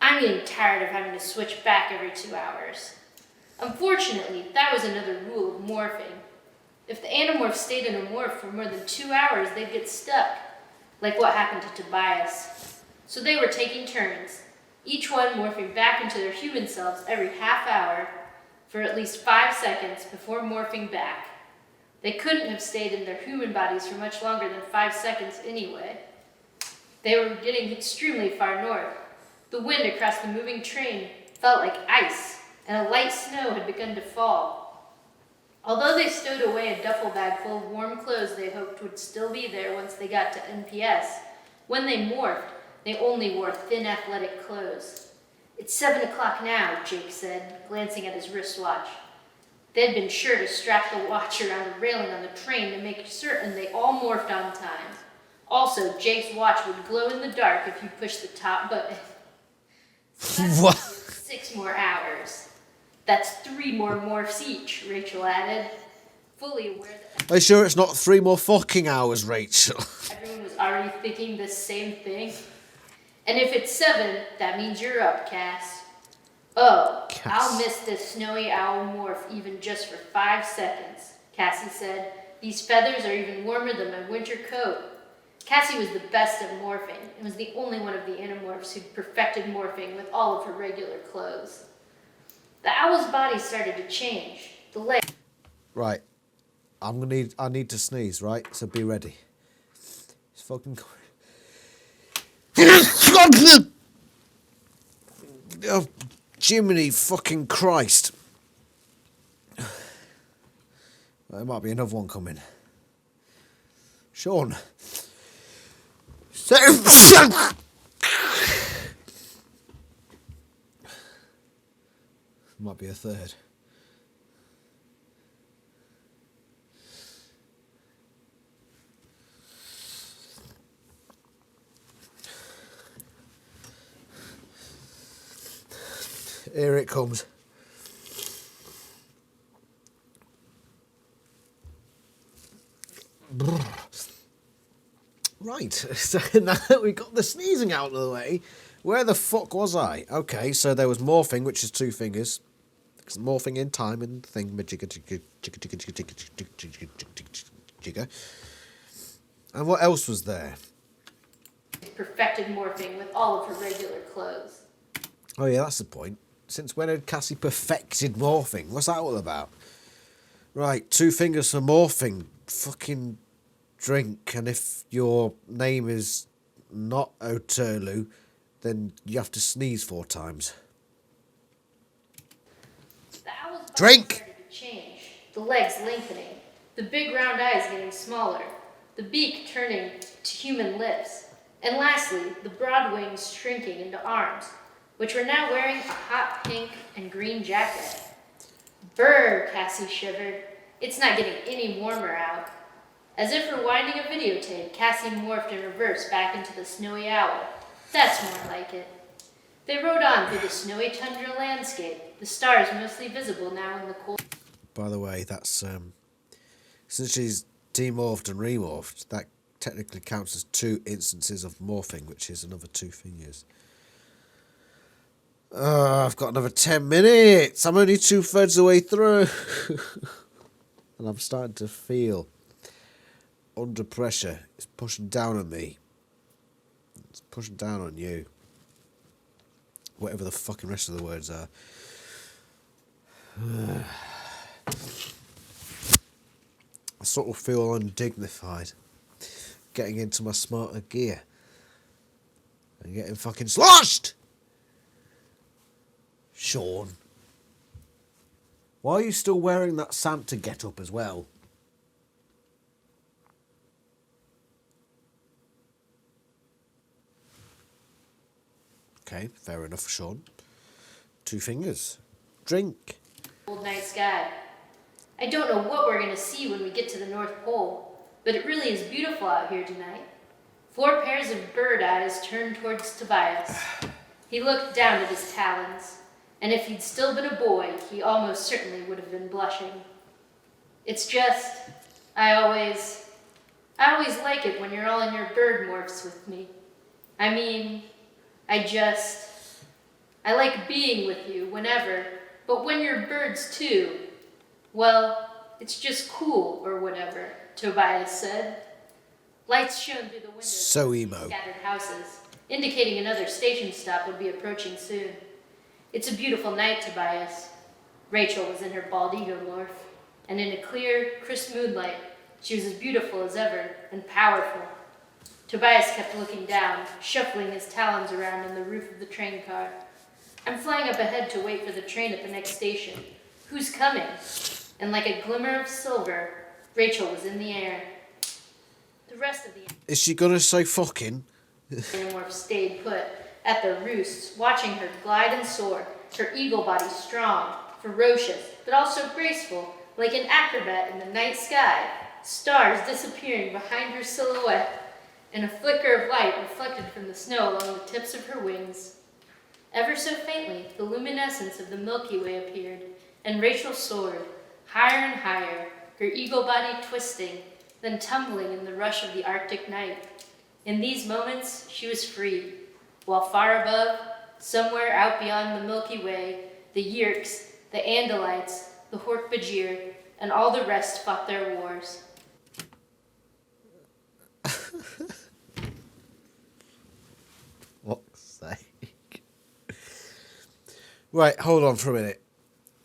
I'm getting tired of having to switch back every 2 hours. Unfortunately, that was another rule of morphing. If the Animorphs stayed in a morph for more than 2 hours, they'd get stuck, like what happened to Tobias. So they were taking turns, each one morphing back into their human selves every half hour for at least 5 seconds before morphing back. They couldn't have stayed in their human bodies for much longer than 5 seconds anyway. They were getting extremely far north. The wind across the moving train felt like ice, and a light snow had begun to fall. Although they stowed away a duffel bag full of warm clothes they hoped would still be there once they got to NPS, when they morphed, they only wore thin athletic clothes. It's 7 o'clock now, Jake said, glancing at his wristwatch. They'd been sure to strap the watch around the railing on the train to make certain they all morphed on time. Also, Jake's watch would glow in the dark if you pushed the top button. So that's What? 6 more hours. That's 3 more morphs each, Rachel added, fully aware that Are you sure it's not 3 more fucking hours, Rachel? everyone was already thinking the same thing. And if it's 7, that means you're up, Cass. Oh, Cass. I'll miss this snowy owl morph even just for 5 seconds, Cassie said. These feathers are even warmer than my winter coat. Cassie was the best at morphing and was the only one of the Animorphs who'd perfected morphing with all of her regular clothes. The owl's body started to change. The legs. Right. I need to sneeze, right? So be ready. It's fucking... Oh, Jiminy fucking Christ. There might be another one coming. Sean. Might be a third. Here it comes. Right, so now that we got the sneezing out of the way, where the fuck was I? Okay, so there was morphing, which is 2 fingers. Morphing in time and thing, jigger. And what else was there? Perfected morphing with all of her regular clothes. Oh yeah, that's the point. Since when had Cassie perfected morphing? What's that all about? Right, 2 fingers for morphing. Fucking drink. And if your name is not Oterlu, then you have to sneeze 4 times. The owl's body Drink! started to change. The legs lengthening. The big round eyes getting smaller. The beak turning to human lips. And lastly, the broad wings shrinking into arms, which were now wearing a hot pink and green jacket. Brr, Cassie shivered. It's not getting any warmer out. As if rewinding a videotape, Cassie morphed in reverse back into the snowy owl. That's more like it. They rode on through the snowy tundra landscape, the stars mostly visible now in the cold. By the way, that's since she's demorphed and remorphed, that technically counts as 2 instances of morphing, which is another 2 fingers. I've got another 10 minutes. I'm only 2/3 the way through. And I'm starting to feel under pressure. It's pushing down on me. It's pushing down on you. Whatever the fucking rest of the words are. I sort of feel undignified getting into my smarter gear and getting fucking sloshed. Sean, why are you still wearing that Santa get-up as well? Okay, fair enough, Sean. 2 fingers. Drink. Cold night sky. I don't know what we're going to see when we get to the North Pole, but it really is beautiful out here tonight. 4 pairs of bird eyes turned towards Tobias. He looked down at his talons, and if he'd still been a boy, he almost certainly would have been blushing. It's just, I always like it when you're all in your bird morphs with me. I mean, I like being with you whenever, but when you're birds too, well, it's just cool or whatever, Tobias said. Lights shone through the windows So of the emo. scattered houses, indicating another station stop would be approaching soon. It's a beautiful night, Tobias. Rachel was in her bald egomorph, and in a clear, crisp moonlight, she was as beautiful as ever and powerful. Tobias kept looking down, shuffling his talons around on the roof of the train car. I'm flying up ahead to wait for the train at the next station. Who's coming? And like a glimmer of silver, Rachel was in the air. The rest of the Is she gonna say fucking? Animorphs stayed put at their roosts, watching her glide and soar, her eagle body strong, ferocious, but also graceful, like an acrobat in the night sky, stars disappearing behind her silhouette, and a flicker of light reflected from the snow along the tips of her wings. Ever so faintly, the luminescence of the Milky Way appeared, and Rachel soared, higher and higher, her eagle body twisting, then tumbling in the rush of the Arctic night. In these moments, she was free, while far above, somewhere out beyond the Milky Way, the Yerks, the Andalites, the Hork-Bajir, and all the rest fought their wars. Right, hold on for a minute.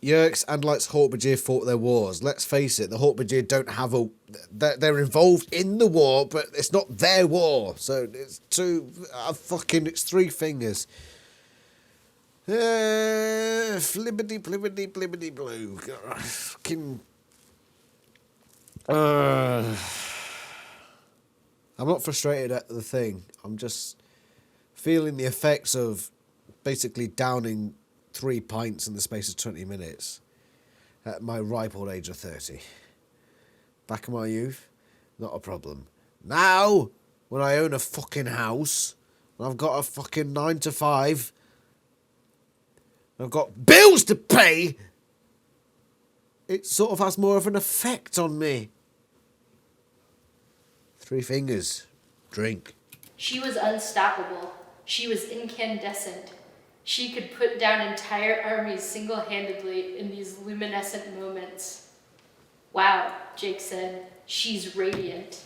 Yerkes and Light's Hork-Bajir fought their wars. Let's face it, the Hork-Bajir don't have a... They're involved in the war, but it's not their war. So it's it's three fingers. Flibbity, blibbity, blibbity, blue. Fucking... I'm not frustrated at the thing. I'm just feeling the effects of basically downing 3 pints in the space of 20 minutes at my ripe old age of 30. Back in my youth, not a problem. Now, when I own a fucking house, and I've got a fucking 9 to 5, and I've got bills to pay, it sort of has more of an effect on me. 3 fingers. Drink. She was unstoppable. She was incandescent. She could put down entire armies single-handedly in these luminescent moments. Wow, Jake said. She's radiant.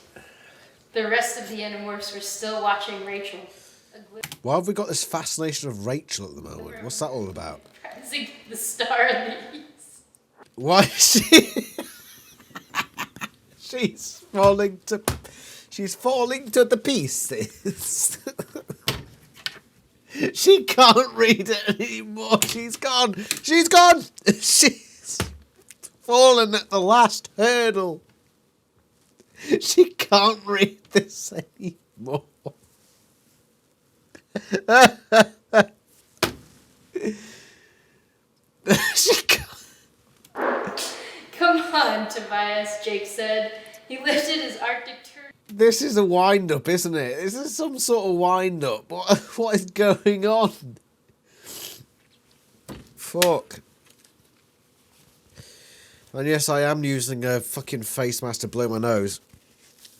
The rest of the Animorphs were still watching Rachel. Why have we got this fascination of Rachel at the moment? What's that all about? Rising the star in the east. Why is she... She's falling to the pieces. She can't read it anymore. She's gone. She's fallen at the last hurdle. She can't read this anymore. She can't. Come on, Tobias, Jake said. He lifted his Arctic turtle. This is a wind-up, isn't it? This is some sort of wind-up. What is going on? Fuck. And yes, I am using a fucking face mask to blow my nose.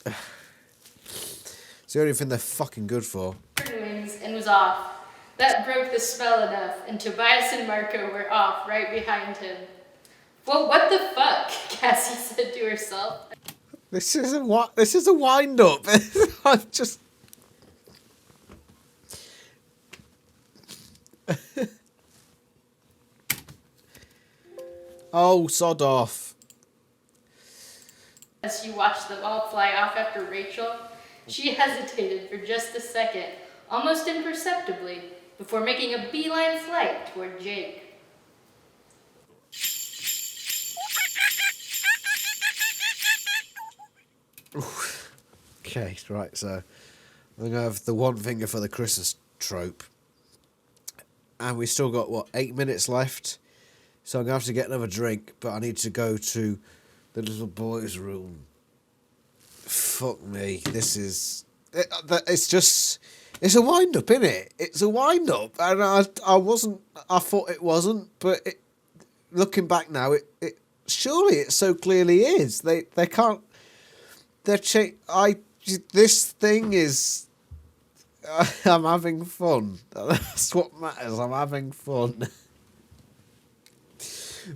It's the only thing they're fucking good for. Wings and was off. That broke the spell enough, and Tobias and Marco were off right behind him. Well, what the fuck? Cassie said to herself. This is a wind up. I'm just. Oh, sod off. As she watched them all fly off after Rachel, she hesitated for just a second, almost imperceptibly, before making a beeline flight toward Jake. Okay, right, so I'm going to have the one finger for the Christmas trope. And we still got, 8 minutes left? So I'm going to have to get another drink, but I need to go to the little boy's room. Fuck me, this is... It's a wind-up, innit? It's a wind-up. And I thought it wasn't, but looking back now, surely it so clearly is. They can't... This thing is... I'm having fun. That's what matters. I'm having fun.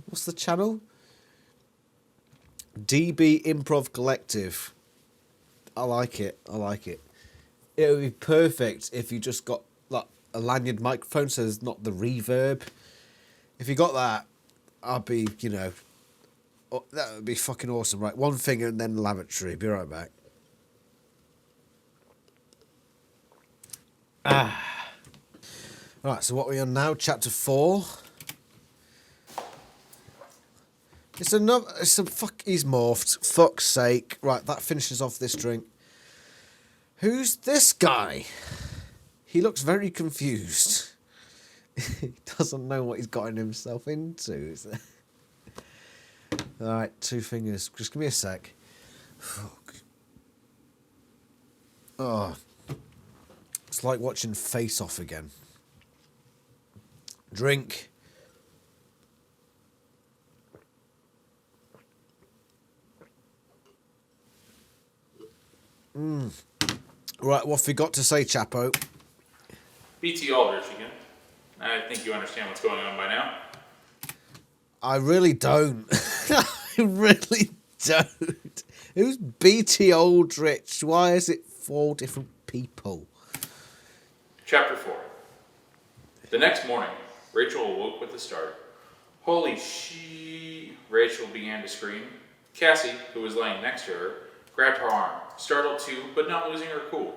What's the channel? DB Improv Collective. I like it. It would be perfect if you just got like a lanyard microphone, so there's not the reverb. If you got that, I'd be, that would be fucking awesome. Right, one finger and then lavatory. Be right back. Right, so what are we on now? Chapter 4. He's morphed. Fuck's sake. Right, that finishes off this drink. Who's this guy? He looks very confused. He doesn't know what he's gotten himself into. Alright, 2 fingers. Just give me a sec. Fuck. Oh. It's like watching Face Off again. Drink. Right, what have we got to say, Chapo? BT Aldrich again. I think you understand what's going on by now. I really don't. I really don't. Who's BT Aldrich? Why is it 4 different people? Chapter 4. The next morning, Rachel awoke with a start. Holy she! Rachel began to scream. Cassie, who was laying next to her, grabbed her arm, startled too, but not losing her cool.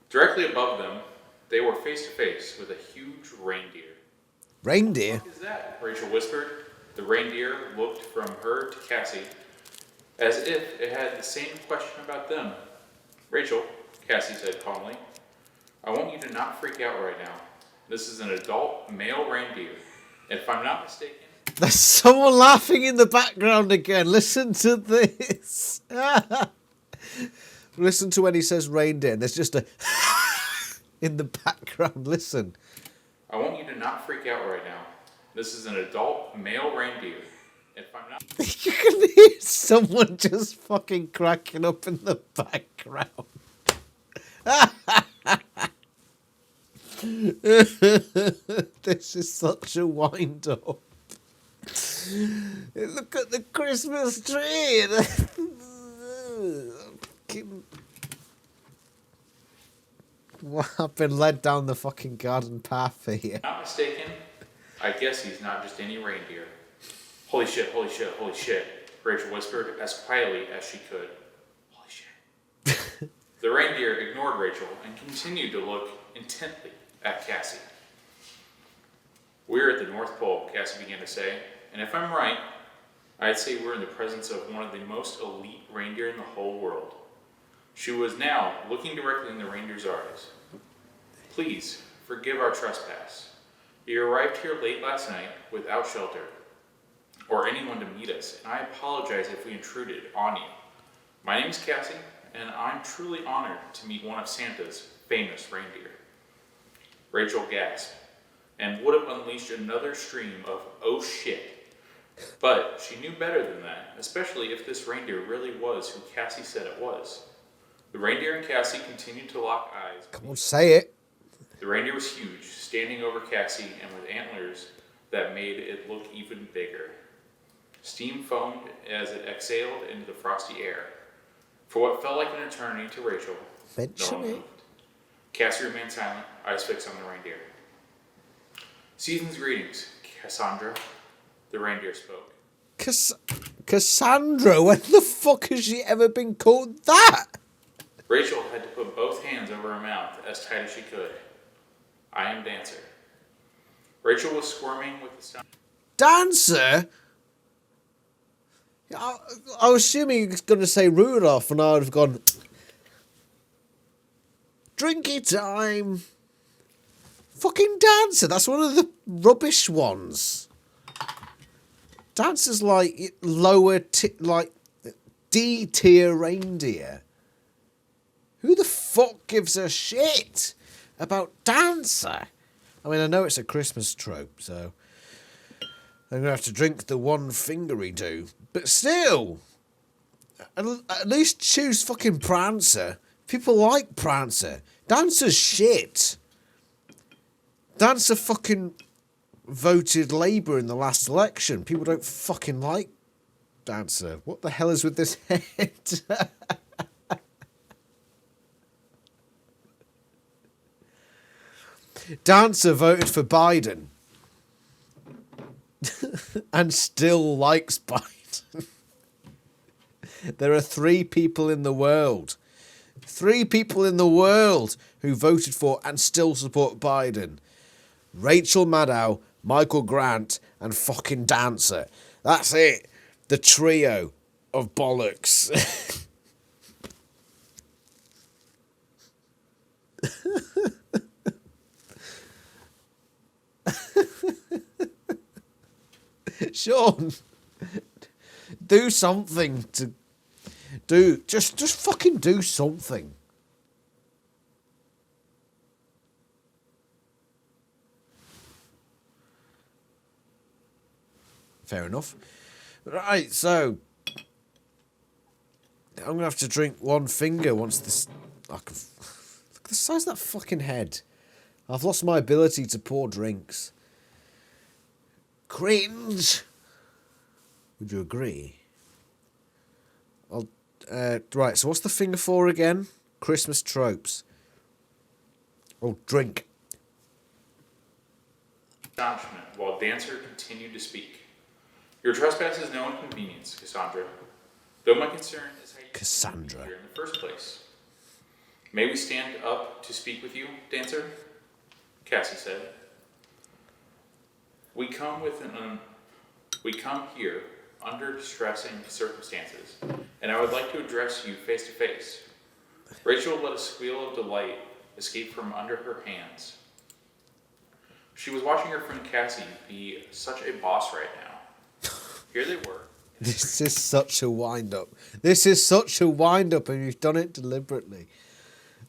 Directly above them, they were face to face with a huge reindeer. Reindeer? What is that? Rachel whispered. The reindeer looked from her to Cassie, as if it had the same question about them. Rachel, Cassie said calmly, I want you to not freak out right now. This is an adult male reindeer. And if I'm not mistaken... There's someone laughing in the background again. Listen to this. Listen to when he says reindeer. There's just a in the background. Listen. I want you to not freak out right now. This is an adult male reindeer. And if I'm not... You can hear someone just fucking cracking up in the background. This is such a wind up. Look at the Christmas tree. Well, I've been led down the fucking garden path here. Not mistaken, I guess he's not just any reindeer. Holy shit, holy shit, holy shit, Rachel whispered as quietly as she could. Holy shit. The reindeer ignored Rachel and continued to look intently at Cassie. We're at the North Pole, Cassie began to say, and if I'm right, I'd say we're in the presence of one of the most elite reindeer in the whole world. She was now looking directly in the reindeer's eyes. Please, forgive our trespass. You arrived here late last night without shelter or anyone to meet us, and I apologize if we intruded on you. My name is Cassie, and I'm truly honored to meet one of Santa's famous reindeer. Rachel gasped, and would have unleashed another stream of oh shit. But she knew better than that, especially if this reindeer really was who Cassie said it was. The reindeer and Cassie continued to lock eyes. Come on, say it. The reindeer was huge, standing over Cassie and with antlers that made it look even bigger. Steam foamed as it exhaled into the frosty air. For what felt like an eternity to Rachel, no one moved. Cassie remained silent, eyes fixed on the reindeer. Season's greetings, Cassandra, the reindeer spoke. Cassandra? When the fuck has she ever been called that? Rachel had to put both hands over her mouth as tight as she could. I am Dancer. Rachel was squirming with the sound. Dancer? I was assuming he was going to say Rudolph, and I would have gone, drinky time. Fucking Dancer, that's one of the rubbish ones. Dancer's like lower, like D tier reindeer. Who the fuck gives a shit about Dancer? I mean, I know it's a Christmas trope, so I'm going to have to drink the one fingery do. But still, at least choose fucking Prancer. People like Prancer. Dancer's shit. Dancer fucking voted Labour in the last election. People don't fucking like Dancer. What the hell is with this head? Dancer voted for Biden. And still likes Biden. There are 3 people in the world. 3 people in the world who voted for and still support Biden. Rachel Maddow, Michael Grant, and fucking Dancer. That's it. The trio of bollocks. Sean, do something to do. Just fucking do something. Fair enough. Right, so I'm gonna have to drink one finger once this. Look at the size of that fucking head. I've lost my ability to pour drinks. Cringe. Would you agree? Right, so what's the finger for again? Christmas tropes. Oh, drink. astonishment while Dancer continued to speak. Your trespass is no inconvenience, Cassandra. Though my concern is how you Cassandra. came here in the first place. May we stand up to speak with you, Dancer? Cassie said. We come here under distressing circumstances, and I would like to address you face to face. Rachel let a squeal of delight escape from under her hands. She was watching her friend Cassie be such a boss right now. Here they were. This is such a wind-up. This is such a wind-up, and you've done it deliberately.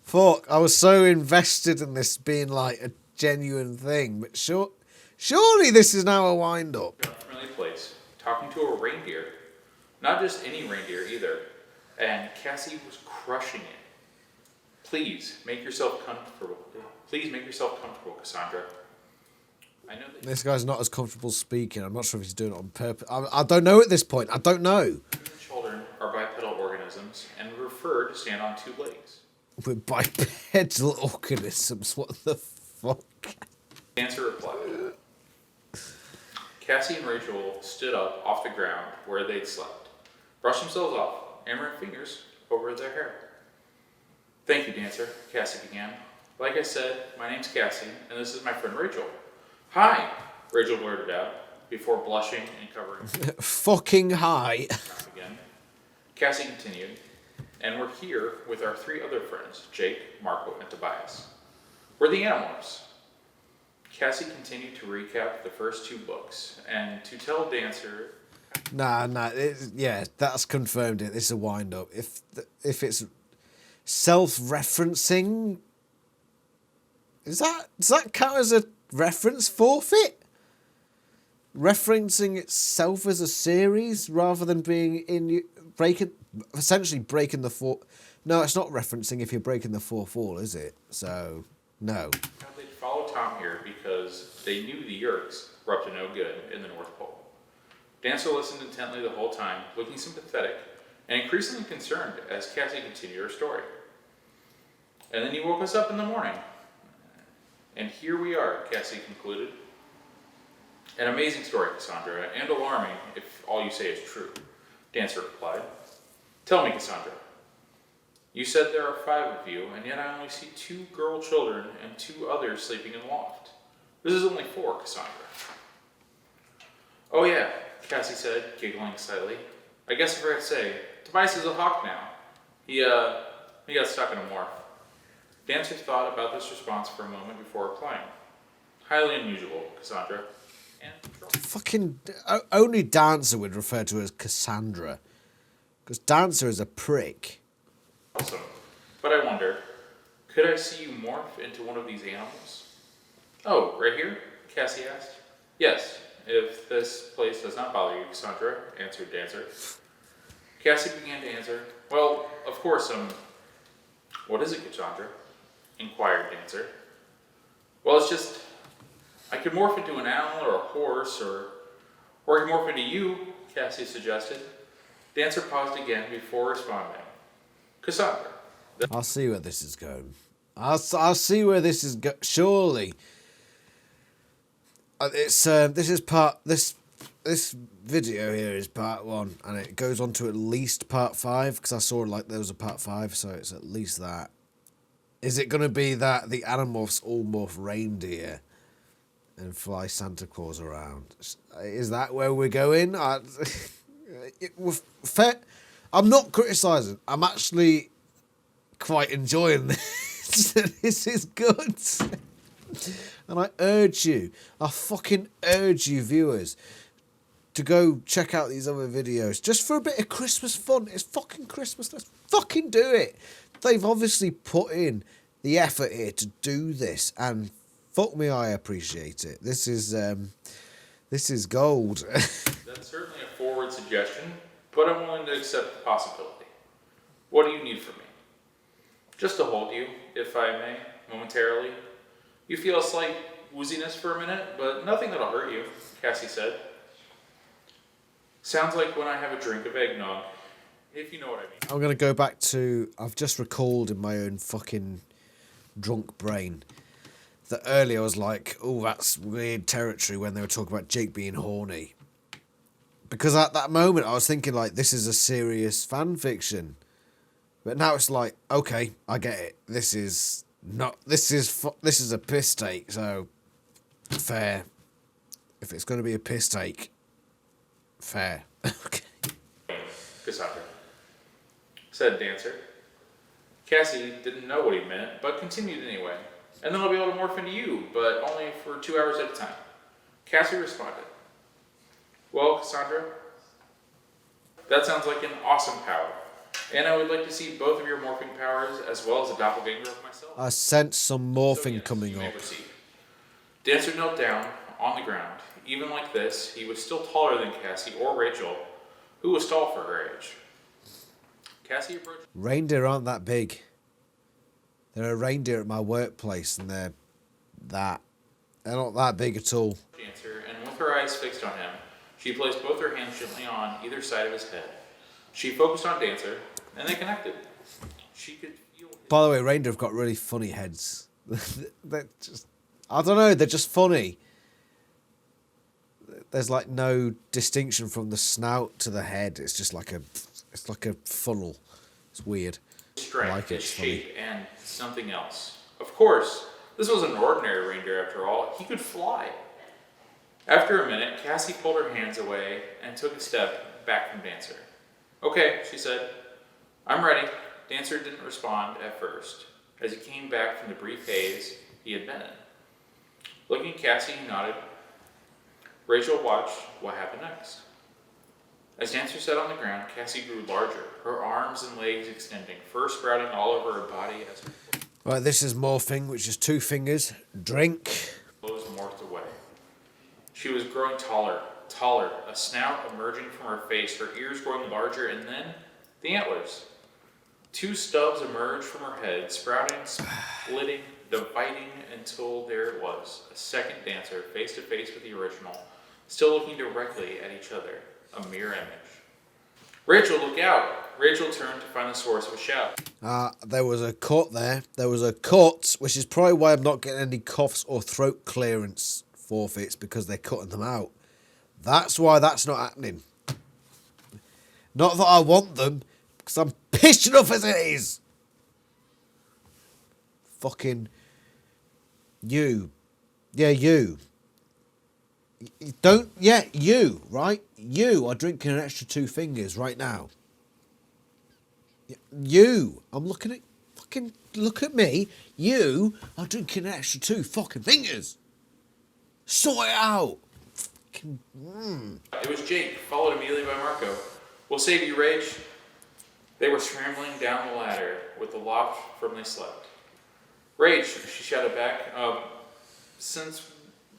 Fuck, I was so invested in this being like a genuine thing, but surely this is now a wind-up. In a familiar place, talking to a reindeer. Not just any reindeer either. And Cassie was crushing it. Please make yourself comfortable. Please make yourself comfortable, Cassandra. I know that This guy's not as comfortable speaking. I'm not sure if he's doing it on purpose. I don't know at this point. I don't know. human children are bipedal organisms and prefer to stand on two legs. We're bipedal organisms. What the fuck? Dancer replied. Cassie and Rachel stood up off the ground where they'd slept, brushed themselves off, and ran fingers over their hair. Thank you, Dancer, Cassie began. Like I said, my name's Cassie, and this is my friend Rachel. Hi, Rachel blurted out, before blushing and covering Fucking high. again. Cassie continued, and we're here with our three other friends, Jake, Marco, and Tobias. We're the Animorphs. Cassie continued to recap the first two books, and to tell Dancer... Nah. Yeah, that's confirmed it. This is a wind-up. If it's self-referencing... does that count as a reference forfeit? Referencing itself as a series rather than being essentially breaking the fourth. No, it's not referencing if you're breaking the fourth wall, is it? So no. They'd follow Tom here because they knew the Yerks were up to no good in the North Pole. Dancer listened intently the whole time, looking sympathetic and increasingly concerned as Cassie continued her story. And then you woke us up in the morning. And here we are, Cassie concluded. An amazing story, Cassandra, and alarming if all you say is true, Dancer replied. Tell me, Cassandra. You said there are 5 of you, and yet I only see 2 girl children and 2 others sleeping in the loft. This is only 4, Cassandra. Oh yeah, Cassie said, giggling slightly. I guess I forgot to say, Tobias is a hawk now. He got stuck in a morph. Dancer thought about this response for a moment before replying. Highly unusual, Cassandra. And Fucking only Dancer would refer to her as Cassandra, because Dancer is a prick. awesome. But I wonder, could I see you morph into one of these animals? Oh, right here? Cassie asked. Yes, if this place does not bother you, Cassandra, answered Dancer. Cassie began to answer. Well, of course, what is it, Cassandra? Inquired Dancer. Well, it's just, I could morph into an owl or a horse, or I could morph into you, Cassie suggested. Dancer paused again before responding. Cassandra. I'll see where this is going. I'll see where this is going. Surely. It's this video here is part 1, and it goes on to at least part 5 because I saw like there was a part 5, so it's at least that. Is it going to be that the Animorphs all morph reindeer and fly Santa Claus around? Is that where we're going? I'm not criticising. I'm actually quite enjoying this. This is good. And I fucking urge you viewers to go check out these other videos just for a bit of Christmas fun. It's fucking Christmas. Let's fucking do it. They've obviously put in the effort here to do this, and fuck me, I appreciate it. This is gold. That's certainly a forward suggestion, but I'm willing to accept the possibility. What do you need from me? Just to hold you, if I may, momentarily. You feel a slight wooziness for a minute, but nothing that'll hurt you, Cassie said. Sounds like when I have a drink of eggnog, if you know what I mean. I'm going to go back to... I've just recalled in my own fucking drunk brain that earlier I was like, oh, that's weird territory when they were talking about Jake being horny. Because at that moment I was thinking like, this is a serious fan fiction. But now it's like, okay, I get it. This is a piss take, so fair. If it's going to be a piss take, fair. Okay. Cassandra, said Dancer. Cassie didn't know what he meant, but continued anyway. And then I'll be able to morph into you, but only for 2 hours at a time. Cassie responded. Well, Cassandra, that sounds like an awesome power. And I would like to see both of your morphing powers as well as a doppelganger of myself. I sense some morphing coming you may up. proceed. Dancer knelt down on the ground. Even like this, he was still taller than Cassie or Rachel, who was tall for her age. Cassie approached. Reindeer aren't that big. There are reindeer at my workplace, and they're not that big at all. Dancer, and with her eyes fixed on him, she placed both her hands gently on either side of his head. She focused on Dancer, and they connected. She could feel his... By the way, reindeer have got really funny heads. They're just, I don't know, they're just funny. There's like no distinction from the snout to the head. It's just like a funnel. It's weird. strength, I like it, his it's funny. shape, and something else. Of course, this was an ordinary reindeer after all. He could fly. After a minute, Cassie pulled her hands away and took a step back from Dancer. Okay, she said. I'm ready. Dancer didn't respond at first, as he came back from the brief haze he had been in. Looking at Cassie, he nodded. Rachel watched what happened next. As Dancer sat on the ground, Cassie grew larger, her arms and legs extending, fur sprouting all over her body as her Right, this is morphing, which is 2 fingers. Drink. clothes morphed away. She was growing taller, a snout emerging from her face, her ears growing larger, and then the antlers. 2 stubs emerged from her head, sprouting, splitting, dividing until there it was, a second Dancer, face to face with the original, still looking directly at each other, a mirror image. Rachel, look out! Rachel turned to find the source of a shout. There was a cut there. There was a cut, which is probably why I'm not getting any coughs or throat clearance forfeits, because they're cutting them out. That's why that's not happening. Not that I want them, because I'm pissed enough as it is. Fucking you. Yeah, you. Don't, yeah, you, right? You are drinking an extra 2 fingers right now. You. I'm looking at, fucking, look at me. You are drinking an extra 2 fucking fingers. Sort it out. Fucking, It was Jake, followed immediately by Marco. We'll save you, Rach. They were scrambling down the ladder with the loft firmly slept. Rach, she shouted back, since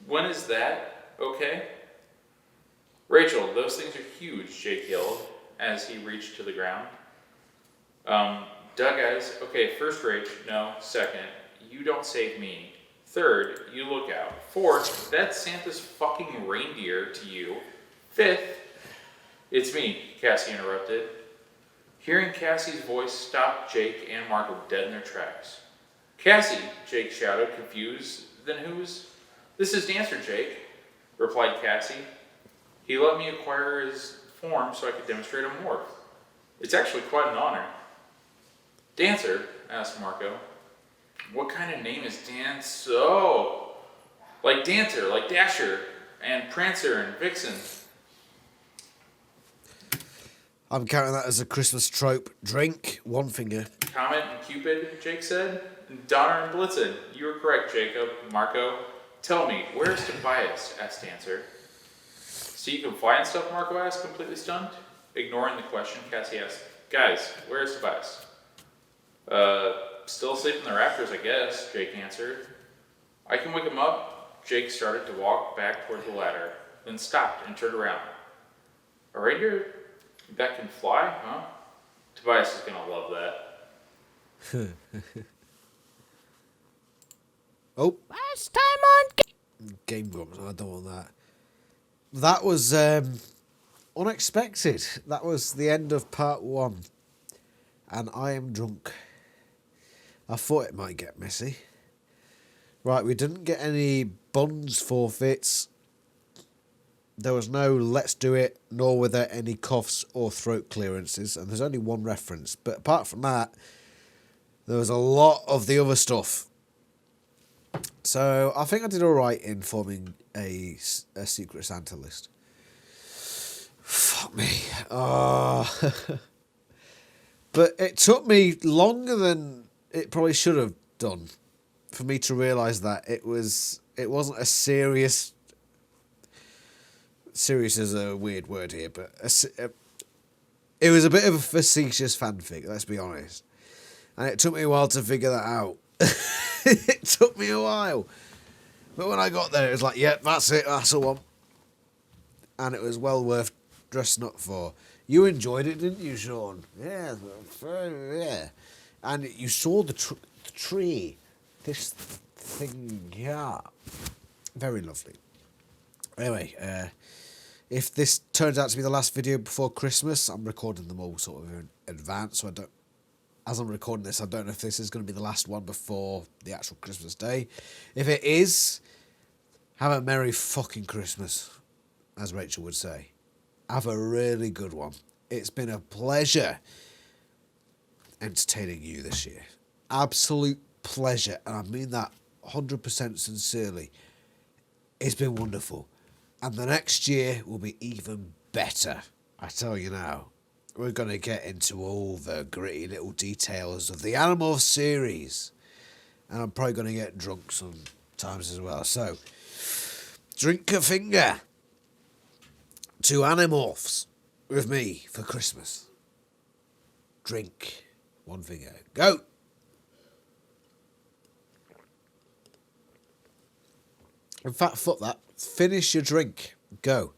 when is that okay? Rachel, those things are huge, Jake yelled as he reached to the ground. Guys, okay, first Rach, no. Second, you don't save me. Third, you look out. Fourth, that's Santa's fucking reindeer to you. Fifth, it's me, Cassie interrupted. Hearing Cassie's voice stopped Jake and Marco dead in their tracks. Cassie, Jake shouted, confused. Then who's... This is Dancer, Jake, replied Cassie. He let me acquire his form so I could demonstrate a morph. It's actually quite an honor. Dancer, asked Marco. What kind of name is Dance? Oh, like Dancer, like Dasher, and Prancer, and Vixen. I'm counting that as a Christmas trope. Drink, 1 finger. Comet and Cupid, Jake said. Donner and Blitzen. You were correct, Jacob. Marco. Tell me, where's Tobias? Asked Dancer. So you can fly and stuff? Marco asked, completely stunned. Ignoring the question, Cassie asked, guys, where's Tobias? Still asleep in the rafters, I guess, Jake answered. I can wake him up. Jake started to walk back toward the ladder, then stopped and turned around. A reindeer that can fly, huh? Tobias is gonna love that. Oh. Last time on Game Grumps, I don't want that. That was unexpected. That was the end of part 1. And I am drunk. I thought it might get messy. Right, we didn't get any buns forfeits. There was no let's do it, nor were there any coughs or throat clearances, and there's only one reference. But apart from that, there was a lot of the other stuff. So I think I did alright in forming a Secret Santa list. Fuck me. But it took me longer than it probably should have done for me to realise that it wasn't a serious is a weird word here, but it was a bit of a facetious fanfic, let's be honest. And it took me a while to figure that out. It took me a while. But when I got there, it was like, yep, that's it, that's the one. And it was well worth dressing up for. You enjoyed it, didn't you, Sean? Yeah, yeah. And you saw the tree. This thing, yeah. Very lovely. Anyway, if this turns out to be the last video before Christmas, I'm recording them all sort of in advance, so as I'm recording this, I don't know if this is going to be the last one before the actual Christmas day. If it is, have a Merry fucking Christmas, as Rachel would say. Have a really good one. It's been a pleasure entertaining you this year. Absolute pleasure, and I mean that 100% sincerely. It's been wonderful. And the next year will be even better. I tell you now. We're going to get into all the gritty little details of the Animorphs series. And I'm probably going to get drunk sometimes as well. So, drink a finger to Animorphs with me for Christmas. Drink one finger. Go! In fact, fuck that. Finish your drink. Go.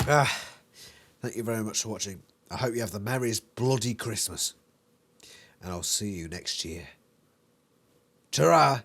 Thank you very much for watching. I hope you have the merriest bloody Christmas. And I'll see you next year. Ta-ra!